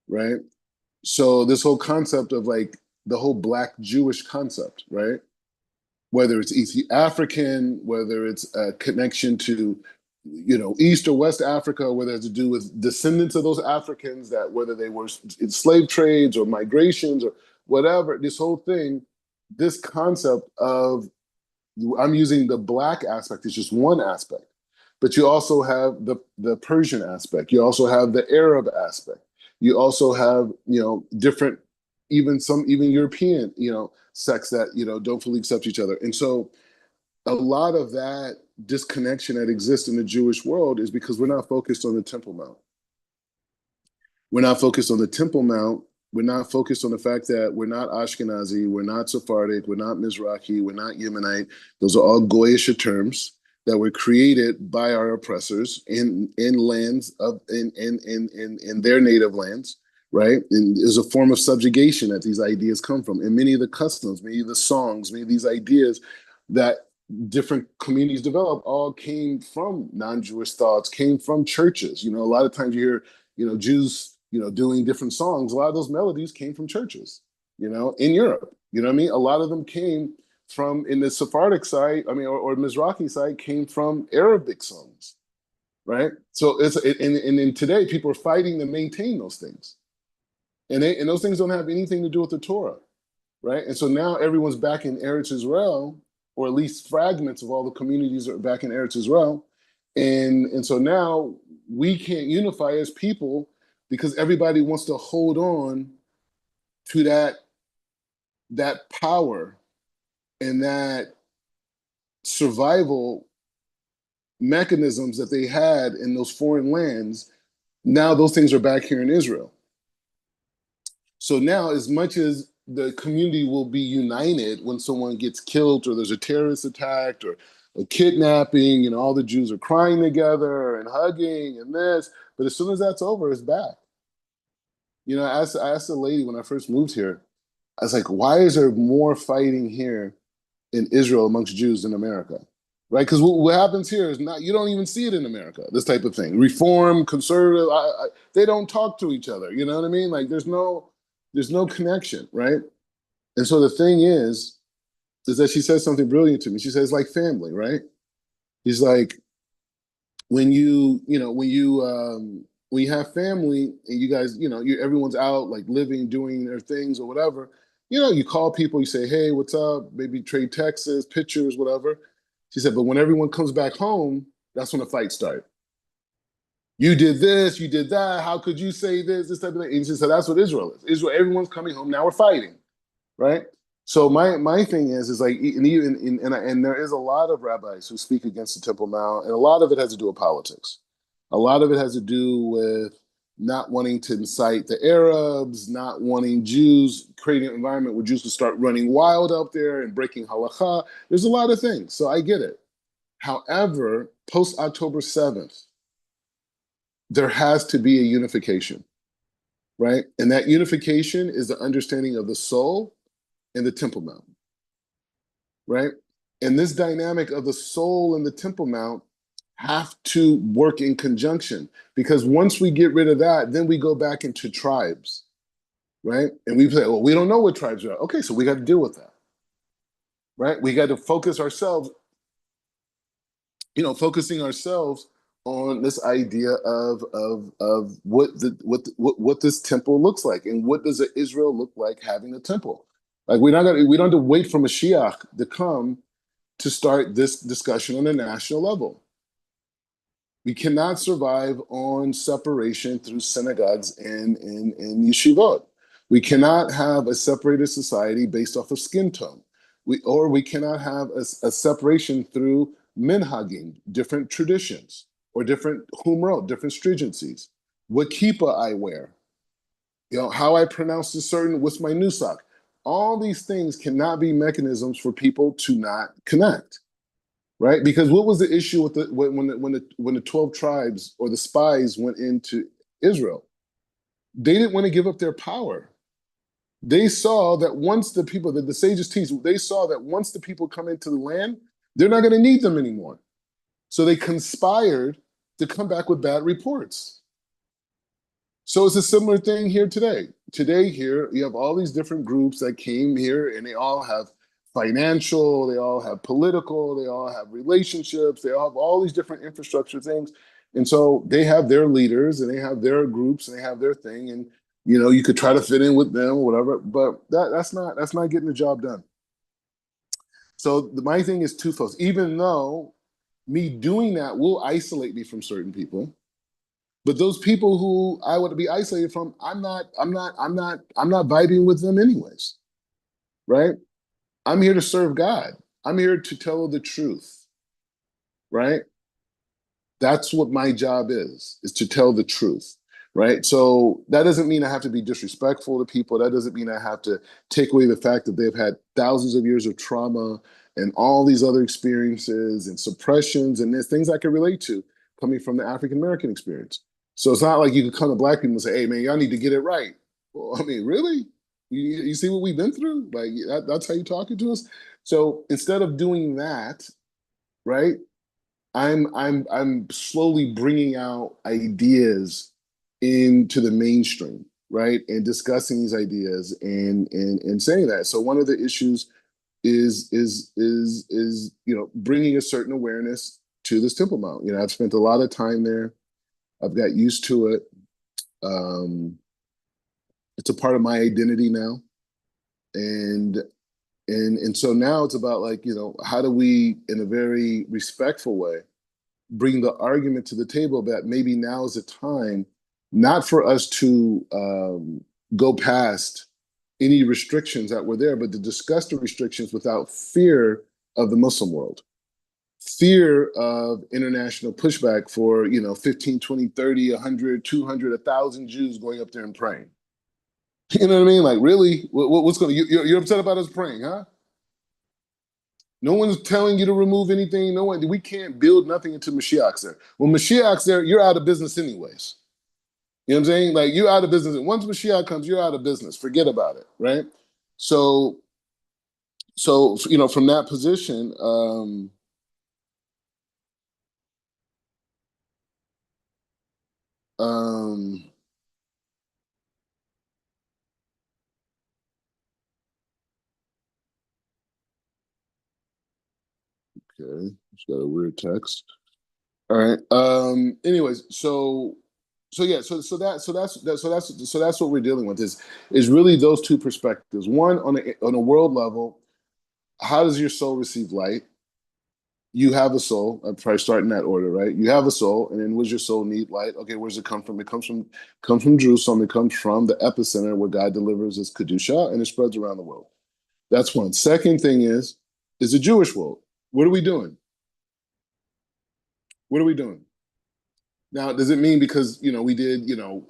right? So this whole concept of like the whole Black Jewish concept, right? Whether it's East African, whether it's a connection to, East or West Africa, whether it has to do with descendants of those Africans, that whether they were in slave trades or migrations or whatever, this whole thing, this concept of, I'm using the Black aspect, it's just one aspect, but you also have the Persian aspect, you also have the Arab aspect, you also have, different, even European, sects that, don't fully accept each other. And so a lot of that disconnection that exists in the Jewish world is because we're not focused on the Temple Mount. We're not focused on the Temple Mount. We're not focused on the fact that we're not Ashkenazi, we're not Sephardic, we're not Mizrahi, we're not Yemenite. Those are all Goyish terms that were created by our oppressors in lands of in their native lands, right? And there's a form of subjugation that these ideas come from. And many of the customs, many of the songs, many of these ideas that different communities develop all came from non-Jewish thoughts, came from churches. A lot of times you hear, Jews, doing different songs. A lot of those melodies came from churches, in Europe. You know what I mean? A lot of them came from, in the Sephardic side, or Mizrahi side, came from Arabic songs, right? So and today people are fighting to maintain those things. And those things don't have anything to do with the Torah, right? And so now everyone's back in Eretz Israel, or at least fragments of all the communities are back in Eretz Israel. And so now we can't unify as people because everybody wants to hold on to that power and that survival mechanisms that they had in those foreign lands. Now those things are back here in Israel. So now, as much as the community will be united when someone gets killed or there's a terrorist attack or a kidnapping, all the Jews are crying together and hugging and this, but as soon as that's over, it's back. I asked a lady when I first moved here, I was like, why is there more fighting here in Israel amongst Jews than America? Right? Because what happens here is not, you don't even see it in America, this type of thing. Reform, conservative, they don't talk to each other. You know what I mean? Like there's no connection, right? And so the thing is that she says something brilliant to me. She says, like family, right? He's like, when you have family and you guys, everyone's out like living, doing their things or whatever, you call people, you say, hey, what's up? Maybe trade texts, pictures, whatever. She said, but when everyone comes back home, that's when the fights start. You did this, you did that. How could you say this type of thing? And she said, that's what Israel is. Israel, everyone's coming home. Now we're fighting, right? So my thing is like, and there is a lot of rabbis who speak against the Temple Mount, and a lot of it has to do with politics. A lot of it has to do with not wanting to incite the Arabs, not wanting Jews, creating an environment where Jews will start running wild out there and breaking halakha. There's a lot of things, so I get it. However, post October 7th, there has to be a unification, right? And that unification is the understanding of the soul and the Temple Mount, right? And this dynamic of the soul and the Temple Mount have to work in conjunction, because once we get rid of that, then we go back into tribes, right? And we say, well, we don't know what tribes are. Okay, so we got to deal with that, right? We got to focus ourselves, focusing ourselves on this idea of what this temple looks like, and what does Israel look like having a temple. Like we don't have to wait for Mashiach to come to start this discussion on a national level. We cannot survive on separation through synagogues and yeshivot. We cannot have a separated society based off of skin tone. We cannot have a separation through minhagim, different traditions, or different humrot, different stringencies. What kippah I wear, how I pronounce a certain, what's my nusak. All these things cannot be mechanisms for people to not connect. Right? Because what was the issue with when the 12 tribes or the spies went into Israel? They didn't want to give up their power. They saw that once the people, that the sages teach, they saw that once the people come into the land, they're not going to need them anymore. So they conspired to come back with bad reports. So it's a similar thing here today. Today here, you have all these different groups that came here, and they all have financial, they all have political, they all have relationships, they all have all these different infrastructure things. And so they have their leaders and they have their groups and they have their thing. And you could try to fit in with them or whatever, but that's not getting the job done. So my thing is twofold. Even though me doing that will isolate me from certain people, but those people who I want to be isolated from, I'm not vibing with them anyways, right? I'm here to serve God. I'm here to tell the truth, right? That's what my job is to tell the truth, right? So that doesn't mean I have to be disrespectful to people. That doesn't mean I have to take away the fact that they've had thousands of years of trauma and all these other experiences and suppressions, and there's things I can relate to coming from the African American experience. So it's not like you can come to Black people and say, hey, man, y'all need to get it right. Well, I mean, really? You see what we've been through? Like, that's how you're talking to us? So instead of doing that, right, I'm slowly bringing out ideas into the mainstream, right, and discussing these ideas and saying that. So one of the issues is bringing a certain awareness to this Temple Mount. I've spent a lot of time there. I've got used to it. It's a part of my identity now, and so now it's about, like, how do we, in a very respectful way, bring the argument to the table that maybe now is a time not for us to go past any restrictions that were there, but to discuss the restrictions without fear of the Muslim world, fear of international pushback for 15, 20, 30, 100, 200, 1,000 Jews going up there and praying. You know what I mean? Like, really? What's going to, you're upset about us praying, huh? No one's telling you to remove anything. No one, we can't build nothing until Mashiach's there. When Mashiach's there, you're out of business anyways. You know what I'm saying? Like, you're out of business. And once Mashiach comes, you're out of business. Forget about it, right? So from that position, okay, just got a weird text. All right. Anyways, that's what we're dealing with is really those two perspectives. One, on a world level, how does your soul receive light? You have a soul. I'd probably start in that order, right? You have a soul, and then where's your soul need light? Okay, where does it come from? It comes from Jerusalem. It comes from the epicenter where God delivers his Kedusha, and it spreads around the world. That's one. Second thing is the Jewish world. What are we doing? What are we doing? Now, does it mean because, we did, a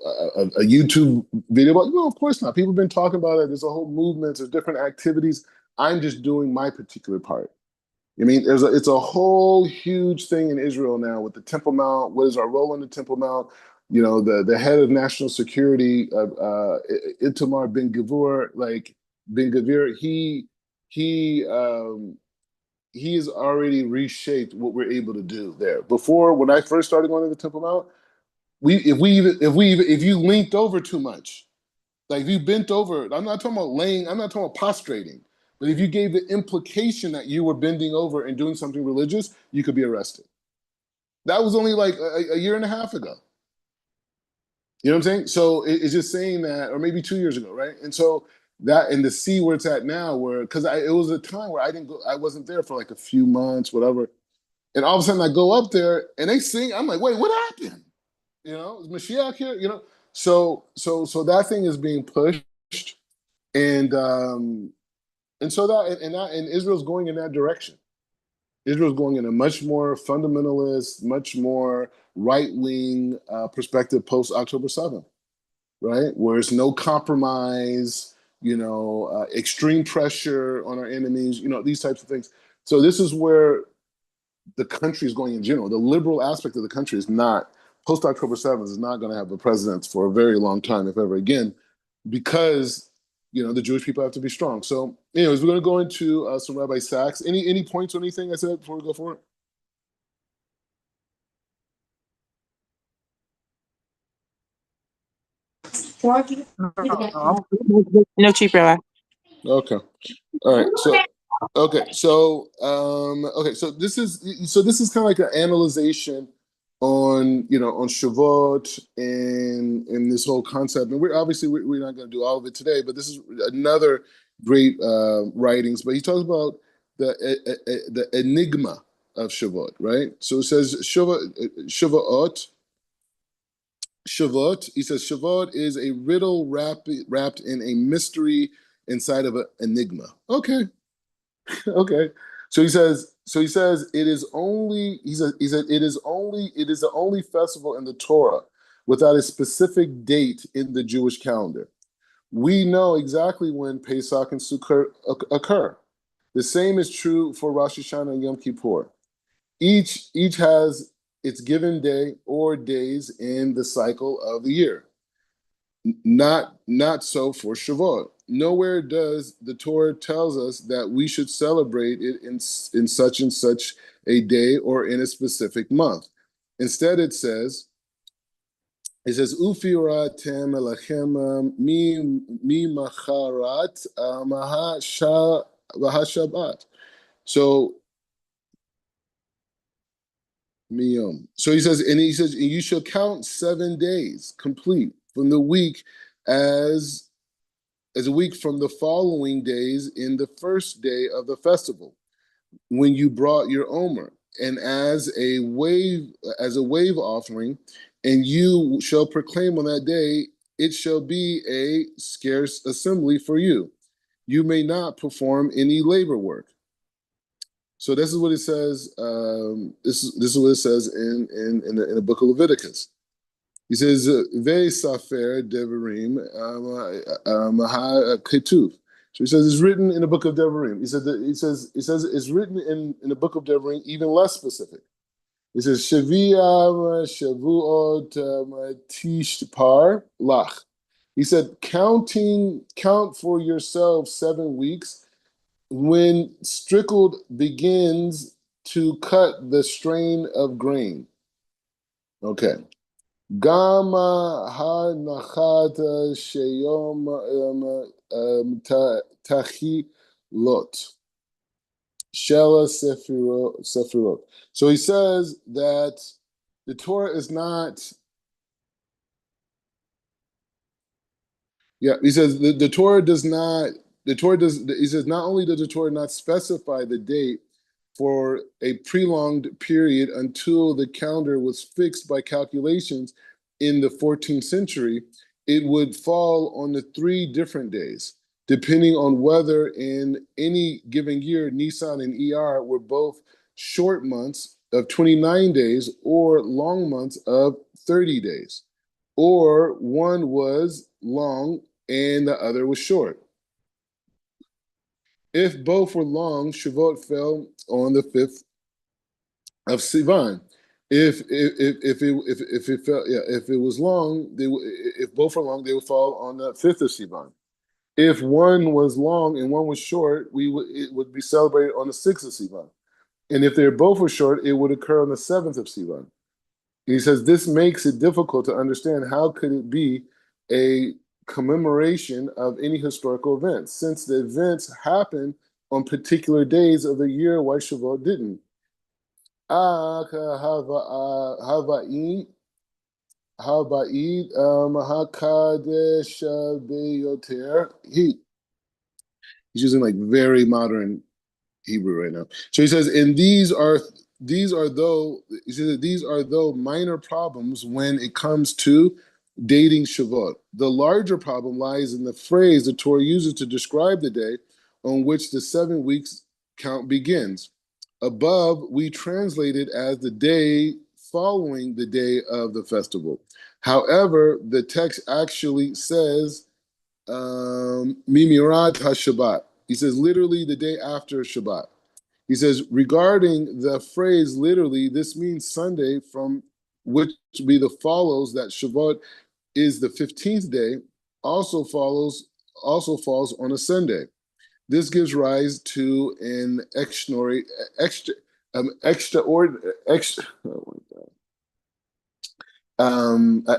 YouTube video about, no, of course not. People have been talking about it. There's a whole movement. There's different activities. I'm just doing my particular part. I mean, it's a whole huge thing in Israel now with the Temple Mount. What is our role in the Temple Mount? The head of national security, Itamar Ben Gvir, he has already reshaped what we're able to do there. Before, when I first started going to the Temple Mount, if you leaned over too much, like if you bent over, I'm not talking about laying, I'm not talking about prostrating, but if you gave the implication that you were bending over and doing something religious, you could be arrested. That was only like a year and a half ago. You know what I'm saying? So it's just saying that, or maybe 2 years ago, right? And so that, and to see where it's at now, because it was a time where I wasn't there for like a few months, whatever. And all of a sudden I go up there and they sing. I'm like, wait, what happened? Is Mashiach here? So that thing is being pushed, and so and Israel's going in that direction. Israel's going in a much more fundamentalist, much more right-wing perspective post October 7th, right? Where it's no compromise, extreme pressure on our enemies, these types of things. So this is where the country is going in general. The liberal aspect of the country is not, post October 7th, is not going to have a president for a very long time, if ever again, because the Jewish people have to be strong. So, anyways, we're going to go into some Rabbi Sachs. Any points or anything I said before we go forward? No cheap, Rabbi. Okay. All right. Okay, so this is kind of like an analyzation on on Shavuot and this whole concept. And we're not going to do all of it today, but this is another great writings. But he talks about the enigma of Shavuot, right? So it says Shavuot. Shavuot. He says Shavuot is a riddle wrapped in a mystery inside of an enigma. Okay, okay. So he says it is only he said it is the only festival in the Torah without a specific date in the Jewish calendar. We know exactly when Pesach and Sukkot occur. The same is true for Rosh Hashanah and Yom Kippur. Each has its given day or days in the cycle of the year. Not so for Shavuot. Nowhere does the Torah tells us that we should celebrate it in such and such a day or in a specific month. Instead, it says Ufiratem elachem mi macharat mahashabat. So miyom. So he says, and you shall count 7 days complete from the week as a week from the following days in the first day of the festival, when you brought your omer, and as a wave offering, and you shall proclaim on that day, it shall be a scarce assembly for you. You may not perform any labor work. So this is what it says. This is what it says in the book of Leviticus. He says, "Ve safer devarim ketuv." So he says it's written in the book of Devarim. He says it's written in the book of Devarim, even less specific. He says Shaviyam Shavuot Tishpar Lach. He said, count for yourself 7 weeks when Strickle begins to cut the strain of grain. Okay. Gama ha nachata sheyom tachilot shela sefirot. So he says that the Torah is not. Yeah, he says the Torah does not. The Torah does. He says not only does the Torah not specify the date for a prolonged period until the calendar was fixed by calculations in the 14th century, it would fall on the 3 different days, depending on whether in any given year Nisan and Iyar were both short months of 29 days or long months of 30 days, or one was long and the other was short. If both were long, Shavuot fell on the 5th of Sivan. If it was long, if both were long, they would fall on the 5th of Sivan. If one was long and one was short, it would be celebrated on the 6th of Sivan. And if they both were short, it would occur on the 7th of Sivan. He says this makes it difficult to understand how could it be a commemoration of any historical event, since the events happen on particular days of the year, why Shavuot didn't. He's using like very modern Hebrew right now. So he says, and these are though minor problems when it comes to dating Shavuot. The larger problem lies in the phrase the Torah uses to describe the day on which the 7 weeks count begins. Above, we translate it as the day following the day of the festival. However, the text actually says Mimirat HaShabbat. He says literally the day after Shabbat. He says, regarding the phrase literally, this means Sunday, from which be the follows that Shavuot is the 15th day, also falls on a Sunday. This gives rise to an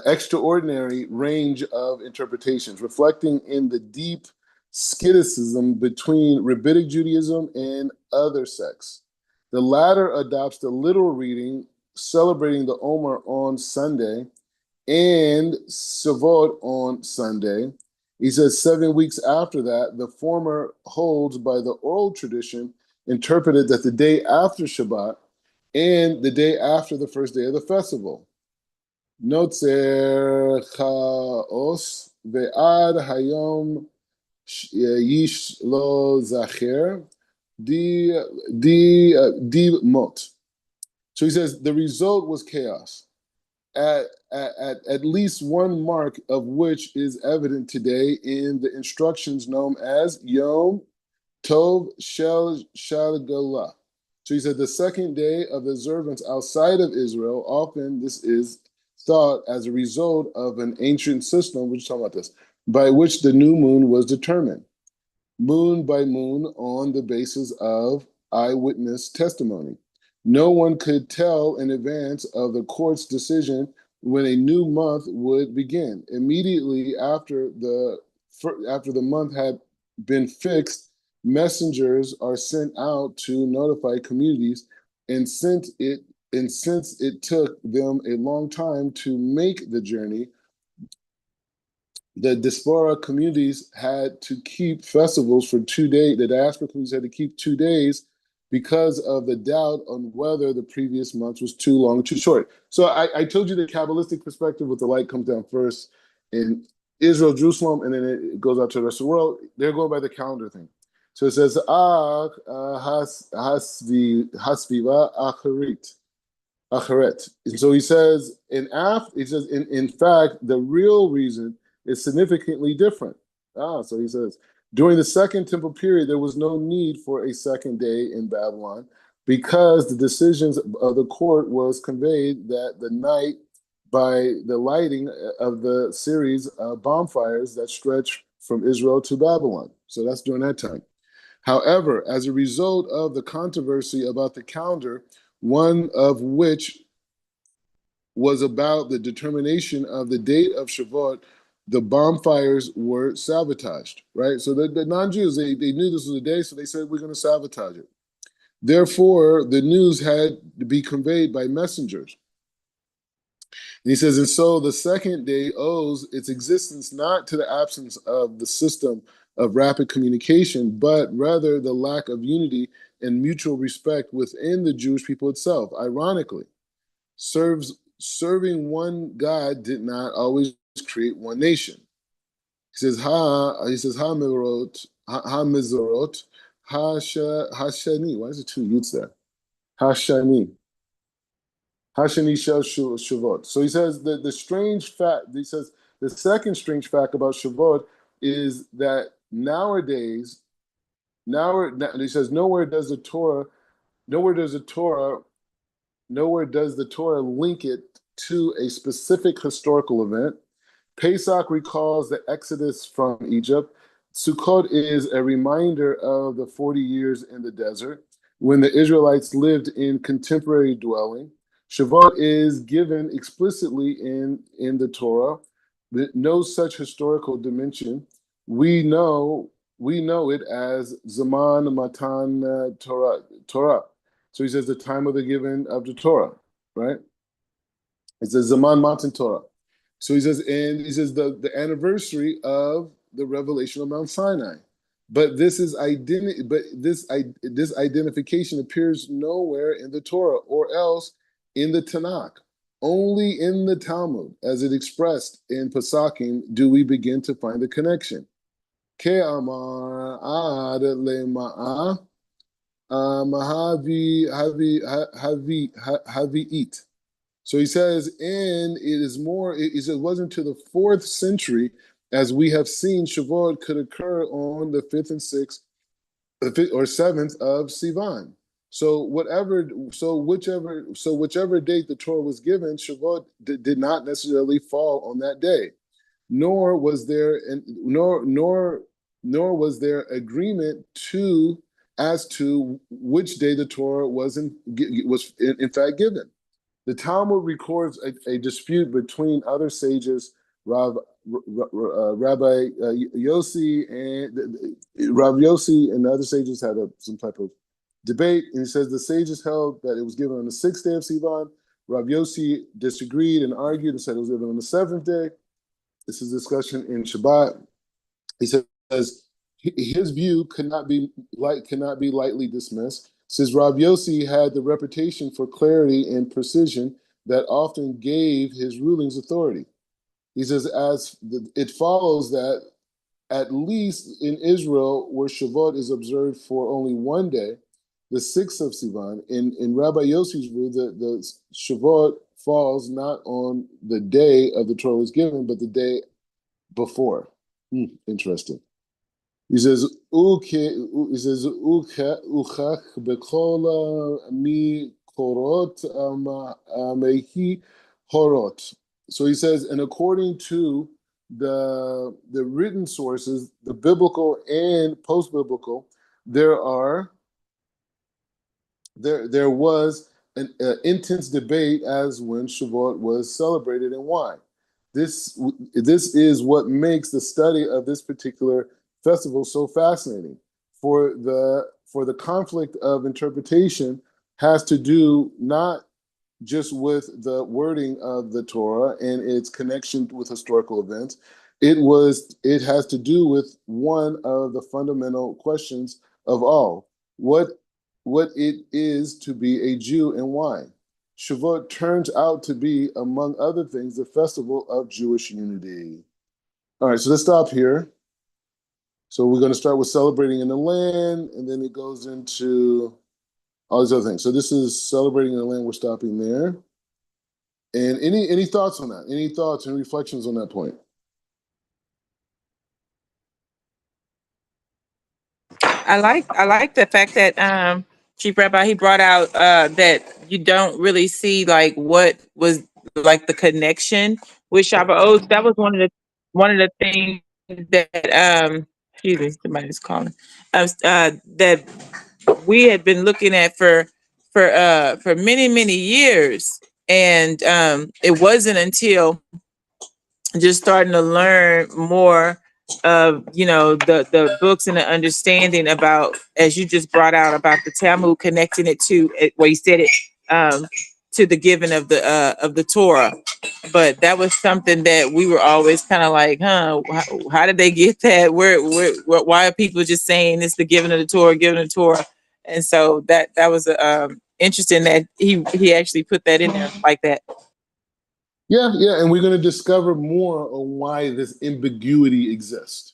extraordinary range of interpretations, reflecting in the deep schism between Rabbinic Judaism and other sects. The latter adopts the literal reading, celebrating the Omer on Sunday and Shavuot on Sunday. He says 7 weeks after that, the former holds by the oral tradition, interpreted that the day after Shabbat and the day after the first day of the festival. Notzer chaos ve'ad hayom yish lo zacher di mot. So he says the result was chaos. At least one mark of which is evident today in the instructions known as Yom Tov Shel Shalgalah. So he said the second day of the observance outside of Israel, often this is thought as a result of an ancient system, we're talking about this, by which the new moon was determined, moon by moon, on the basis of eyewitness testimony. No one could tell in advance of the court's decision when a new month would begin. Immediately after the month had been fixed, messengers are sent out to notify communities, and since it took them a long time to make the journey, the diaspora communities had to keep festivals for 2 days. The diaspora communities had to keep 2 days because of the doubt on whether the previous month was too long or too short. So I told you the Kabbalistic perspective with the light comes down first in Israel, Jerusalem, and then it goes out to the rest of the world. They're going by the calendar thing. So it says, hasviva acharit. Acharet. And so he says, in fact, the real reason is significantly different. So he says, during the Second Temple period, there was no need for a second day in Babylon because the decisions of the court was conveyed that the night by the lighting of the series of bonfires that stretched from Israel to Babylon. So that's during that time. However, as a result of the controversy about the calendar, one of which was about the determination of the date of Shavuot, the bonfires were sabotaged, right? So the non-Jews, they knew this was a day, so they said, we're going to sabotage it. Therefore, the news had to be conveyed by messengers. And he says, and so the second day owes its existence not to the absence of the system of rapid communication, but rather the lack of unity and mutual respect within the Jewish people itself. Ironically, serving one God did not always create one nation. He says, ha-mizorot, ha-shani. Why is it two youths there? Ha-shani. Ha-shani shel Shavuot. So he says that the strange fact, he says the second strange fact about Shavuot is that nowadays, he says nowhere does the Torah link it to a specific historical event. Pesach recalls the exodus from Egypt. Sukkot is a reminder of the 40 years in the desert when the Israelites lived in contemporary dwelling. Shavuot is given explicitly in the Torah. No such historical dimension. We know it as Zaman Matan Torah. So he says the time of the giving of the Torah, right? It says Zaman Matan Torah. So he says the anniversary of the revelation of Mount Sinai. But this identification appears nowhere in the Torah or else in the Tanakh. Only in the Talmud, as it expressed in Pesakim, do we begin to find the connection. Ke amar ad lema'ah Havi'it. So he says, and it is more, he says, it wasn't to the 4th century, as we have seen, Shavuot could occur on the 5th and 6th, the 5th or 7th of Sivan. So whichever date the Torah was given, Shavuot did not necessarily fall on that day, nor was there agreement as to which day the Torah was in fact given. The Talmud records a dispute between other sages Rabbi Yossi Rav Yossi and the other sages had some type of debate, and he says the sages held that it was given on the 6th day of Sivan. Rav Yossi disagreed and argued and said it was given on the 7th day. This is discussion in Shabbat. He says his view cannot be lightly dismissed. Says Rav Yossi had the reputation for clarity and precision that often gave his rulings authority. He says, it follows that at least in Israel, where Shavuot is observed for only one day, the 6th of Sivan, in Rabbi Yossi's view, the Shavuot falls not on the day of the Torah was given, but the day before. Interesting. He says, "Uchach bekola mi korot amehi horot." So he says, and according to the written sources, the biblical and post-biblical, there was an intense debate as when Shavuot was celebrated and why. This is what makes the study of this particular festival so fascinating. For the conflict of interpretation has to do not just with the wording of the Torah and its connection with historical events. It has to do with one of the fundamental questions of all: what it is to be a Jew and why. Shavuot turns out to be, among other things, the festival of Jewish unity. All right, so let's stop here. So we're going to start with celebrating in the land, and then it goes into all these other things. So this is celebrating in the land. We're stopping there. And any thoughts on that? Any thoughts and reflections on that point? I like the fact that Chief Rabbi, he brought out that you don't really see like what was like the connection with Shavuot. That was one of the things that excuse me, somebody's calling. That we had been looking at for many years, and it wasn't until just starting to learn more of the books and the understanding about, as you just brought out, about the Talmud, connecting it to it, where you said it, to the giving of the Torah. But that was something that we were always kind of like, how did they get that? Why are people just saying it's the giving of the Torah? And so that was interesting that he actually put that in there like that. Yeah, and we're going to discover more on why this ambiguity exists,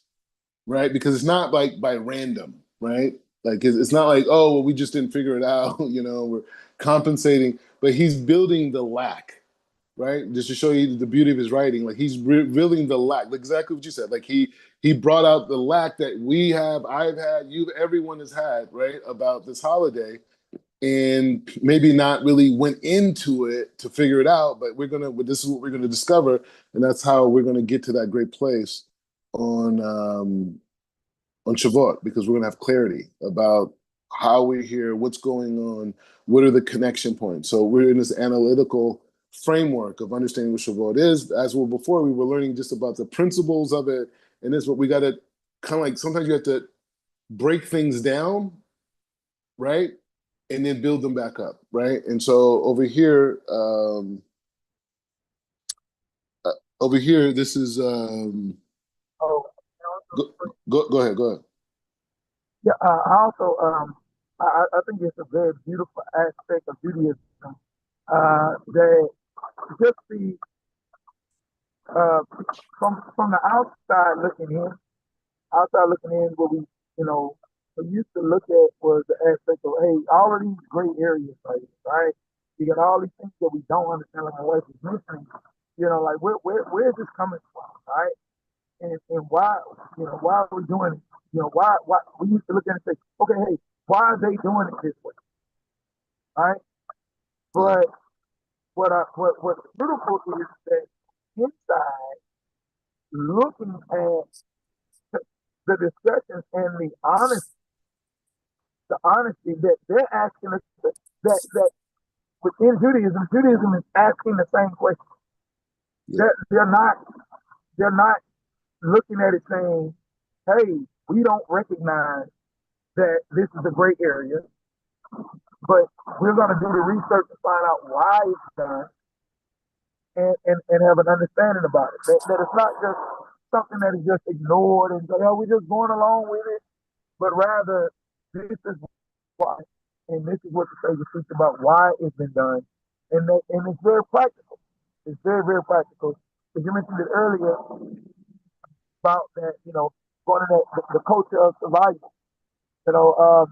right? Because it's not like by random, right? Like it's not like, oh, well, we just didn't figure it out, we're compensating, but he's building the lack, right? Just to show you the beauty of his writing, like he's revealing the lack, like exactly what you said. Like he brought out the lack that we have, I've had, everyone has had, right, about this holiday, and maybe not really went into it to figure it out, but this is what we're gonna discover, and that's how we're gonna get to that great place on Shavuot, because we're gonna have clarity about how we're here, what's going on, what are the connection points. So we're in this analytical framework of understanding what Shavuot is. As well, before we were learning just about the principles of it, and this is what we got to kind of like. Sometimes you have to break things down, right, and then build them back up, right? And so over here, this is Oh, go ahead. yeah. I also, I think it's a very beautiful aspect of Judaism that just the from the outside looking in, what we used to look at was the aspect of, hey, all of these gray areas, right? You got all these things that we don't understand, like my wife is mentioning. Like where is this coming from, right? And why are we doing it? Why we used to look at it and say, okay, hey, why are they doing it this way, right? But what's beautiful is that inside, looking at the discussions and the honesty that they're asking us, that within Judaism is asking the same question. Yeah. They're not they're not looking at it saying, hey, we don't recognize that this is a great area, but we're going to do the research to find out why it's done and have an understanding about it. That it's not just something that is just ignored and say, oh, we're just going along with it, but rather this is why. And this is what the Savior speaks about why it's been done. And it's very practical. It's very, very practical. As you mentioned it earlier about that, going to the culture of survival,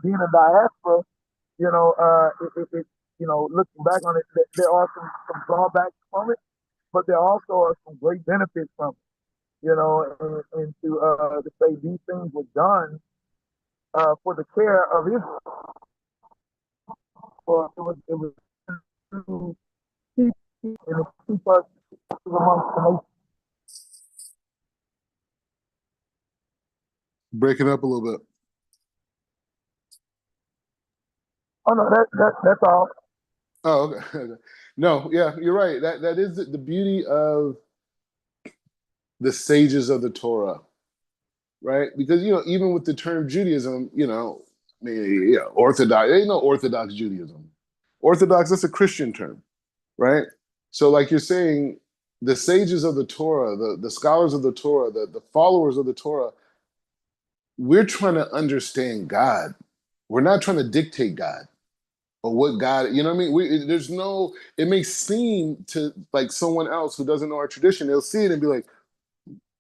being a diaspora, looking back on it, there are some drawbacks from it, but there also are some great benefits from it, and to say these things were done for the care of Israel. Well, it was to keep and to keep us amongst the nations. Breaking up a little bit. Oh no, that's all. Oh, okay. No, yeah, you're right. That is the beauty of the sages of the Torah, right? Because even with the term Judaism, I mean, yeah, Orthodox. There ain't no Orthodox Judaism. Orthodox, that's a Christian term, right? So, like you're saying, the sages of the Torah, the scholars of the Torah, the followers of the Torah, we're trying to understand God. We're not trying to dictate God or what God, you know what I mean? It may seem to like someone else who doesn't know our tradition, they'll see it and be like,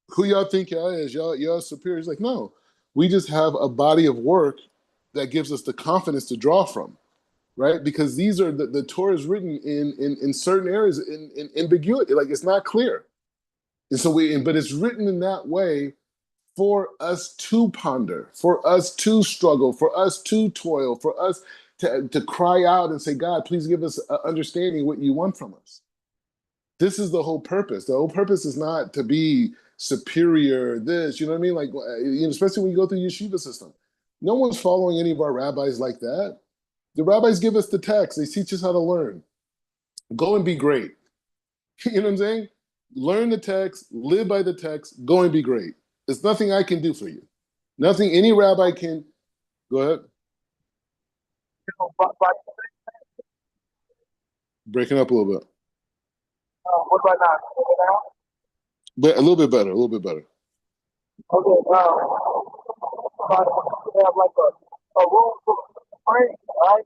who y'all think y'all is? Y'all superior. It's like, no, we just have a body of work that gives us the confidence to draw from, right? Because these are the Torah is written in certain areas in ambiguity, like it's not clear. And so but it's written in that way for us to ponder, for us to struggle, for us to toil, for us to cry out and say, God, please give us understanding what you want from us. This is the whole purpose. The whole purpose is not to be superior, this, you know what I mean? Like, especially when you go through yeshiva system. No one's following any of our rabbis like that. The rabbis give us the text. They teach us how to learn. Go and be great. You know what I'm saying? Learn the text, live by the text, go and be great. There's nothing I can do for you. Nothing any rabbi can. Go ahead. But Breaking up a little bit. what about now? But a little bit better, a little bit better. Okay, but we have like a room full of praying, right?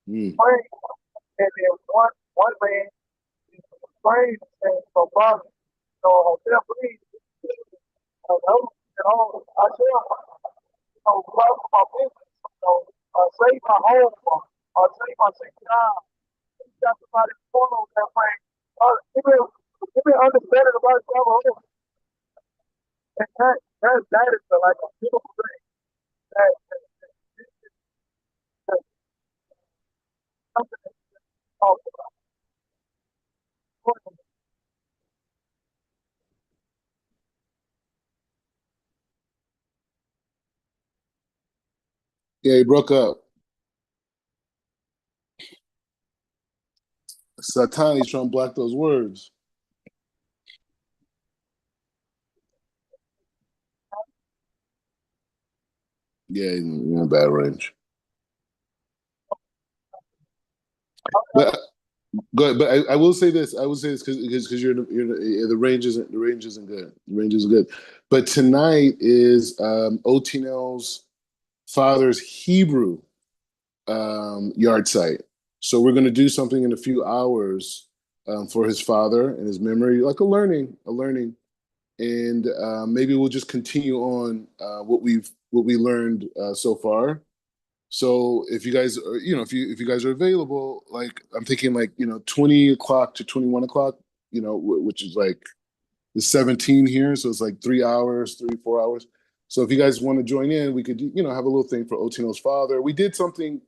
Praying, and then one man is praying and so Father, hotel please, I shall, love my business, save my home, or save my sick job. Got somebody follow that praying. Give me understanding about Shavuot. And that is like a beautiful thing. That something that talks about. Yeah, he broke up. Satan, he's trying to block those words. Yeah, he's in a bad range. But good. But I will say this. I will say this because the range isn't good. The range isn't good. But tonight is Otinel's father's Hebrew yard site. So we're going to do something in a few hours for his father and his memory, like a learning, and maybe we'll just continue on what we learned so far. So if you guys are, if you guys are available, like I'm thinking like 20 o'clock to 21 o'clock, which is like the 17 here, so it's like 3 hours, 4 hours. So if you guys want to join in, we could have a little thing for Otino's father. We did something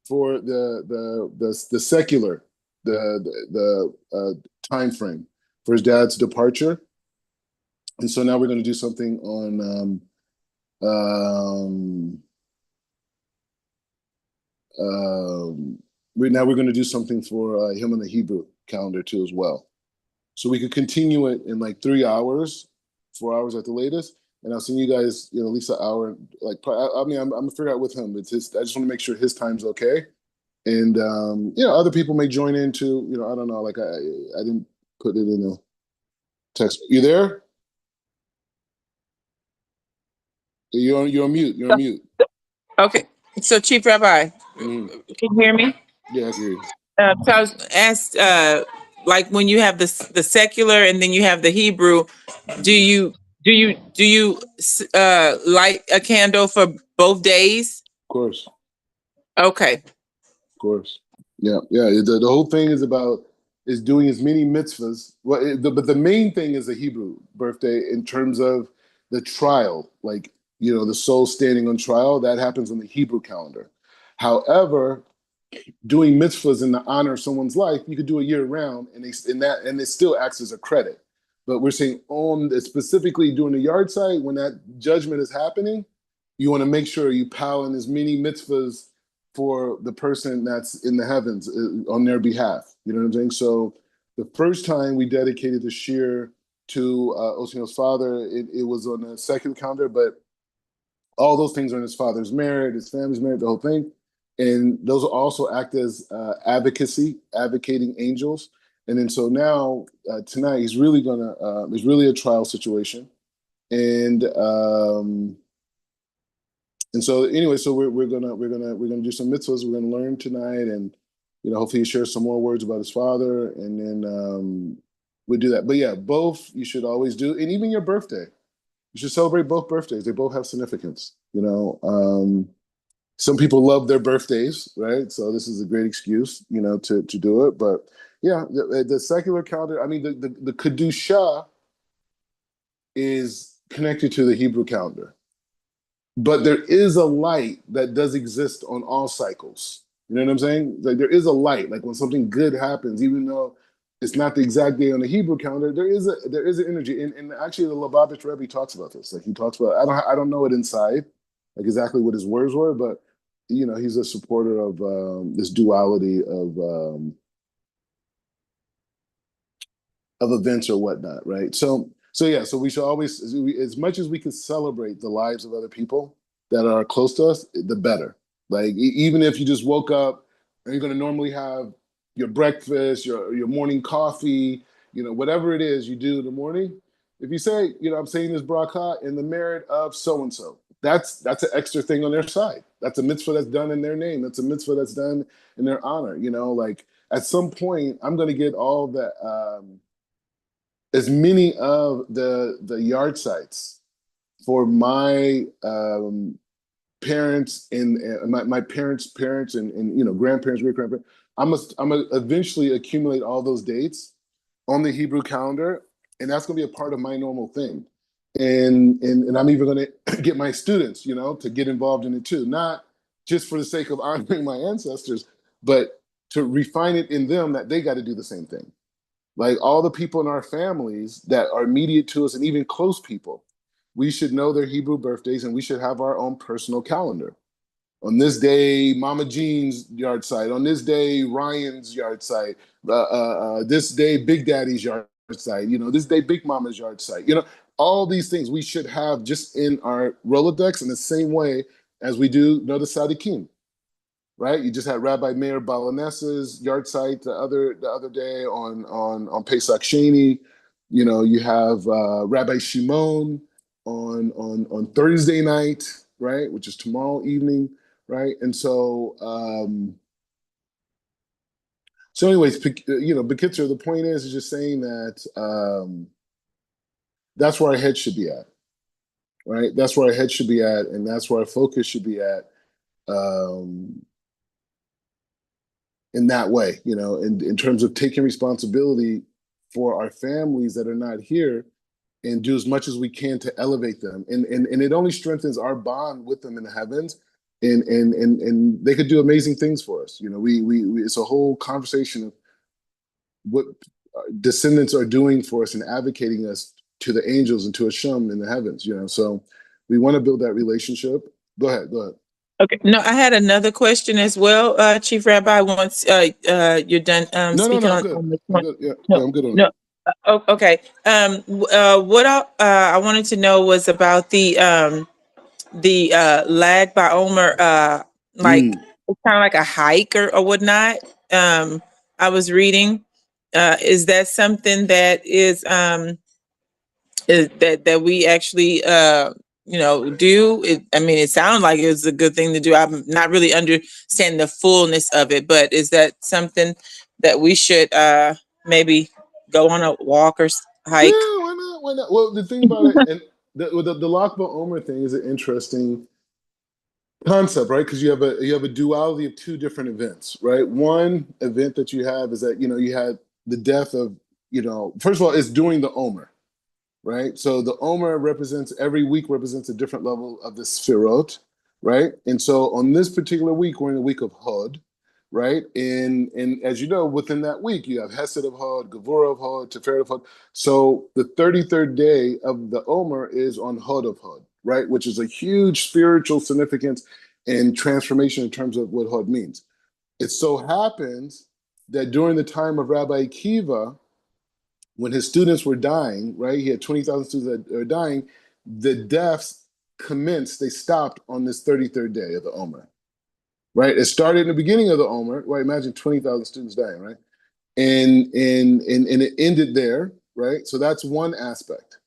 for the secular the time frame for his dad's departure, and so now we're going to do something on now we're going to do something for him on the Hebrew calendar too as well. So we could continue it in like 3 hours 4 hours at the latest, and I'll send you guys, at least an hour. Like, I mean, I'm gonna figure out with him. It's his. I just want to make sure his time's okay, and other people may join in too. I don't know. Like, I didn't put it in the text. You there? You're on mute. You're on mute. Okay. So, Chief Rabbi, Mhm. can you hear me? Yeah, I can hear you. So I was asked, like when you have the secular and then you have the Hebrew, do you light a candle for both days? Of course. Okay. Of course. Yeah, yeah. The whole thing is doing as many mitzvahs. But the main thing is the Hebrew birthday in terms of the trial, like the soul standing on trial. That happens on the Hebrew calendar. However, doing mitzvahs in the honor of someone's life, you could do it year round, and it still acts as a credit. But we're saying specifically during the yard site when that judgment is happening, you want to make sure you pile in as many mitzvahs for the person that's in the heavens on their behalf. You know what I'm saying? So the first time we dedicated the shir to Osniel's father, it was on a secular calendar, but all those things are in his father's merit, his family's merit, the whole thing. And those also act as advocating angels. And then so now tonight he's really it's really a trial situation. And so anyway, so we're gonna do some mitzvahs. We're gonna learn tonight, and hopefully he shares some more words about his father, and then we do that. But yeah, both you should always do, and even your birthday, you should celebrate both birthdays. They both have significance. Some people love their birthdays, right? So this is a great excuse, to do it. But yeah, the secular calendar. I mean, the kedusha is connected to the Hebrew calendar. But there is a light that does exist on all cycles. You know what I'm saying? Like there is a light. Like when something good happens, even though it's not the exact day on the Hebrew calendar, there is an energy. And actually, the Lubavitch Rebbe talks about this. Like he talks about. I don't know it inside, like exactly what his words were, but he's a supporter of this duality of events or whatnot, right? So yeah, so we should always, as much as we can celebrate the lives of other people that are close to us, the better. Like even if you just woke up and you're going to normally have your breakfast, your morning coffee, whatever it is you do in the morning. If you say, I'm saying this bracha in the merit of so and so, that's an extra thing on their side. That's a mitzvah that's done in their name. That's a mitzvah that's done in their honor. Like at some point, I'm going to get all that. As many of the yard sites for my parents and my parents' parents and grandparents, great grandparents. I'm gonna eventually accumulate all those dates on the Hebrew calendar, and that's gonna be a part of my normal thing. And I'm even gonna get my students, to get involved in it too, not just for the sake of honoring my ancestors, but to refine it in them that they got to do the same thing. Like all the people in our families that are immediate to us and even close people, we should know their Hebrew birthdays and we should have our own personal calendar. On this day, Mama Jean's yard site. On this day, Ryan's yard site. This day, Big Daddy's yard site. This day, Big Mama's yard site. All these things we should have just in our Rolodex in the same way as we do the Sadiqim. Right, you just had Rabbi Meir Balanessa's yard site the other day on Pesach Sheni. You have Rabbi Shimon on Thursday night, right, which is tomorrow evening, right? And so anyways, Bekitzer, the point is just saying that that's where our head should be at, right? That's where our head should be at, and that's where our focus should be at. In that way, in terms of taking responsibility for our families that are not here and do as much as we can to elevate them. And it only strengthens our bond with them in the heavens. And they could do amazing things for us. We it's a whole conversation of what descendants are doing for us and advocating us to the angels and to Hashem in the heavens, So we want to build that relationship. Go ahead. Okay. No, I had another question as well, Chief Rabbi. Once you're done No, speaking I'm good. on the I'm point. good. Yeah, No, I'm good on no. it. Oh, okay. What I wanted to know was about the lag by Omer. Like Mm. it's kind of like a hike or whatnot. I was reading. Is that something that is that we actually do it? I mean, it sounds like it's a good thing to do. I'm not really understanding the fullness of it, but is that something that we should maybe go on a walk or Yeah, hike? why not? Why not? Well, the thing about it, and the Lakba Omer thing is an interesting concept, right? Because you have a duality of two different events, right? One event that you have is that you had the death of first of all, it's during the Omer, right? So the Omer represents every week represents a different level of the Sfirot, right? And so on this particular week, we're in the week of Hod, right? And as you know, within that week, you have Hesed of Hod, Gevurah of Hod, Tiferet of Hod. So the 33rd day of the Omer is on Hod of Hod, right? Which is a huge spiritual significance and transformation in terms of what Hod means. It so happens that during the time of Rabbi Akiva, when his students were dying, right? He had 20,000 students that are dying. The deaths commenced, they stopped on this 33rd day of the Omer, right? It started in the beginning of the Omer, right? Imagine 20,000 students dying, right? And it ended there, right? So that's one aspect.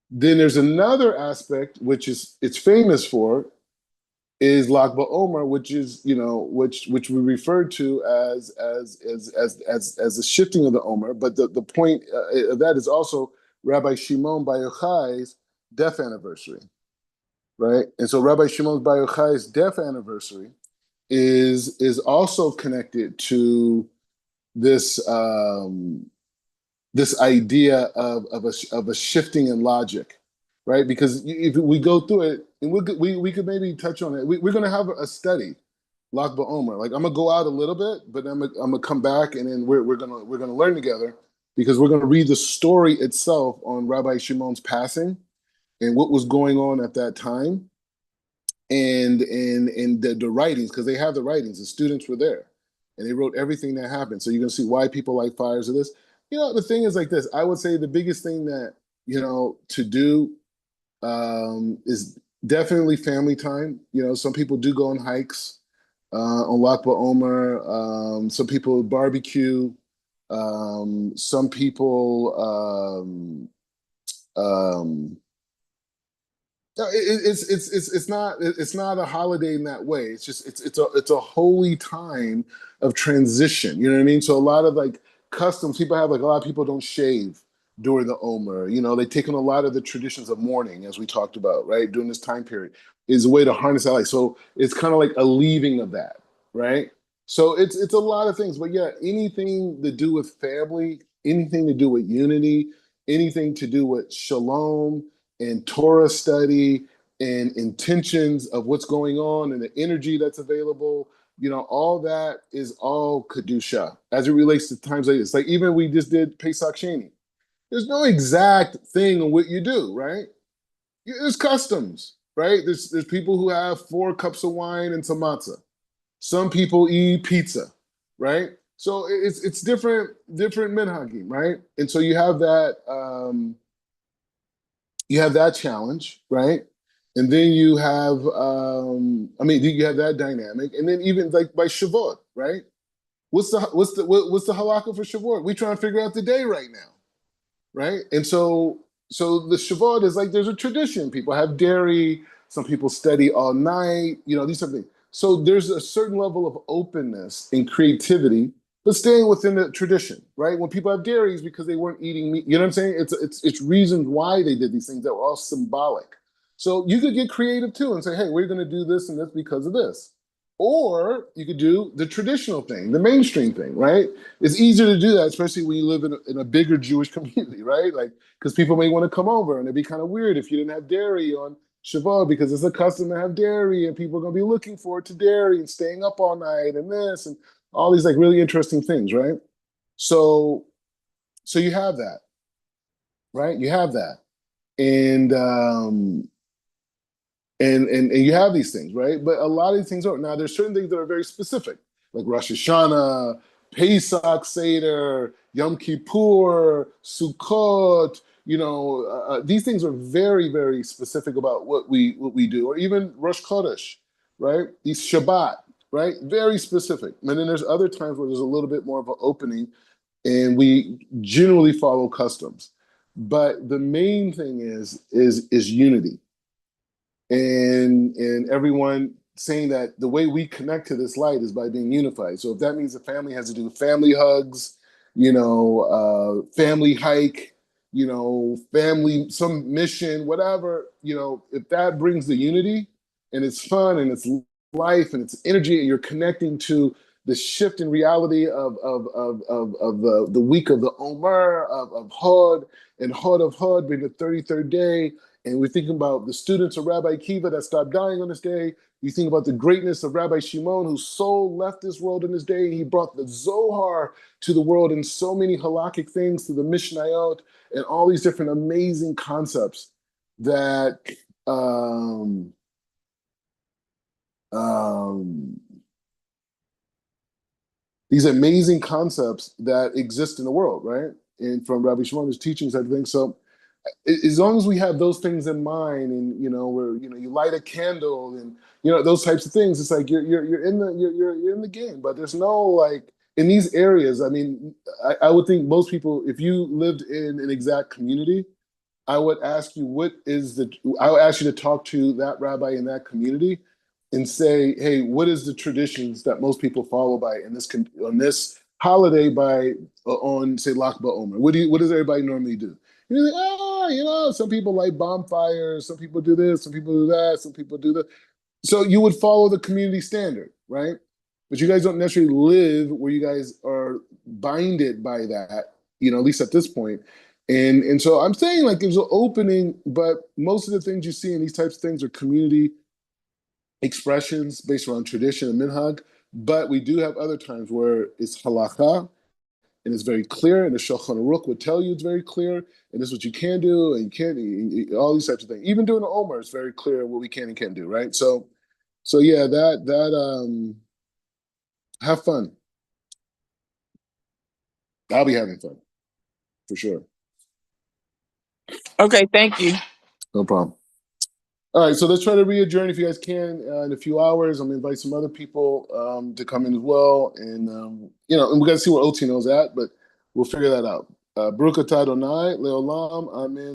Then there's another aspect, which is it's famous for, is Lag BaOmer, which is which we refer to as the shifting of the Omer. But the point of that is also Rabbi Shimon Bar Yochai's death anniversary, right? And so Rabbi Shimon Bar Yochai's death anniversary is also connected to this this idea of a shifting in logic, right? Because if we go through it, and we could maybe touch on it. We're going to have a study, Lag BaOmer. Like I'm gonna go out a little bit, but I'm gonna come back, and then we're gonna learn together because we're gonna read the story itself on Rabbi Shimon's passing and what was going on at that time, and the writings, because they have the writings. The students were there, and they wrote everything that happened. So you're gonna see why people like fires of this. The thing is like this. I would say the biggest thing that to do is definitely family time. Some people do go on hikes on Lag BaOmer. Some people barbecue. Some people no, it's not a holiday in that way. It's just it's a holy time of transition. You know what I mean? So a lot of like customs people have, like a lot of people don't shave during the Omer. They take on a lot of the traditions of mourning, as we talked about, right? During this time period is a way to harness that light. So it's kind of like a leaving of that, right? So it's a lot of things, but yeah, anything to do with family, anything to do with unity, anything to do with shalom and Torah study and intentions of what's going on and the energy that's available, all that is all Kedusha as it relates to times like this. Like even we just did Pesach Sheni. There's no exact thing on what you do, right? There's customs, right? There's people who have 4 cups of wine and some matzah. Some people eat pizza, right? So it's different minhagim, right? And so you have that challenge, right? And then you have, you have that dynamic, and then even like by Shavuot, right? What's the halakha for Shavuot? We trying to figure out the day right now, right? And so the Shavuot is like there's a tradition. People have dairy. Some people study all night. These sort of things. So there's a certain level of openness and creativity, but staying within the tradition, right? When people have dairies because they weren't eating meat, you know what I'm saying? It's reasons why they did these things that were all symbolic. So you could get creative too and say, hey, we're going to do this and this because of this. Or you could do the traditional thing, the mainstream thing, right? It's easier to do that, especially when you live in a bigger Jewish community, right? Like, because people may want to come over, and it'd be kind of weird if you didn't have dairy on Shavuot because it's a custom to have dairy, and people are going to be looking forward to dairy and staying up all night and this and all these like really interesting things, right? So, so you have that, right? You have that, and and you have these things, right? But a lot of these things aren't. Now, there's certain things that are very specific, like Rosh Hashanah, Pesach Seder, Yom Kippur, Sukkot. These things are very, very specific about what we do, or even Rosh Chodesh, right? These Shabbat, right? Very specific. And then there's other times where there's a little bit more of an opening, and we generally follow customs. But the main thing is unity, and everyone saying that the way we connect to this light is by being unified. So if that means the family has to do family hugs, family hike, family, some mission, whatever, if that brings the unity and it's fun and it's life and it's energy, and you're connecting to the shift in reality of the week of the Omer, of Hod, and Hod of Hod being the 33rd day, and we're thinking about the students of Rabbi Akiva that stopped dying on this day. You think about the greatness of Rabbi Shimon, whose soul left this world in this day. He brought the Zohar to the world and so many halakhic things, to the Mishnayot, and all these different amazing concepts that these amazing concepts that exist in the world, right? And from Rabbi Shimon's teachings, I think so. As long as we have those things in mind, and where you light a candle, and those types of things, it's like you're in the game. But there's no, like, in these areas. I mean, I would think most people, if you lived in an exact community, I would ask you I would ask you to talk to that rabbi in that community and say, hey, what is the traditions that most people follow by on this holiday, on say Lag BaOmer? What does everybody normally do? You're like, some people light bonfires, some people do this, some people do that, some people do that. So you would follow the community standard, right? But you guys don't necessarily live where you guys are binded by that, at least at this point. And so I'm saying, like, there's an opening, but most of the things you see in these types of things are community expressions based around tradition and minhag. But we do have other times where it's halacha, and it's very clear, and the Shulchan Aruch would tell you it's very clear, and this is what you can do, and you can't, all these types of things. Even doing the Omer, it's very clear what we can and can't do, right? So yeah, have fun. I'll be having fun, for sure. Okay, thank you. No problem. All right, so let's try to re-adjourn if you guys can in a few hours. I'm gonna invite some other people to come in as well, and and we gotta see where OT knows at, but we'll figure that out. Baruch atah Adonai leolam, amen.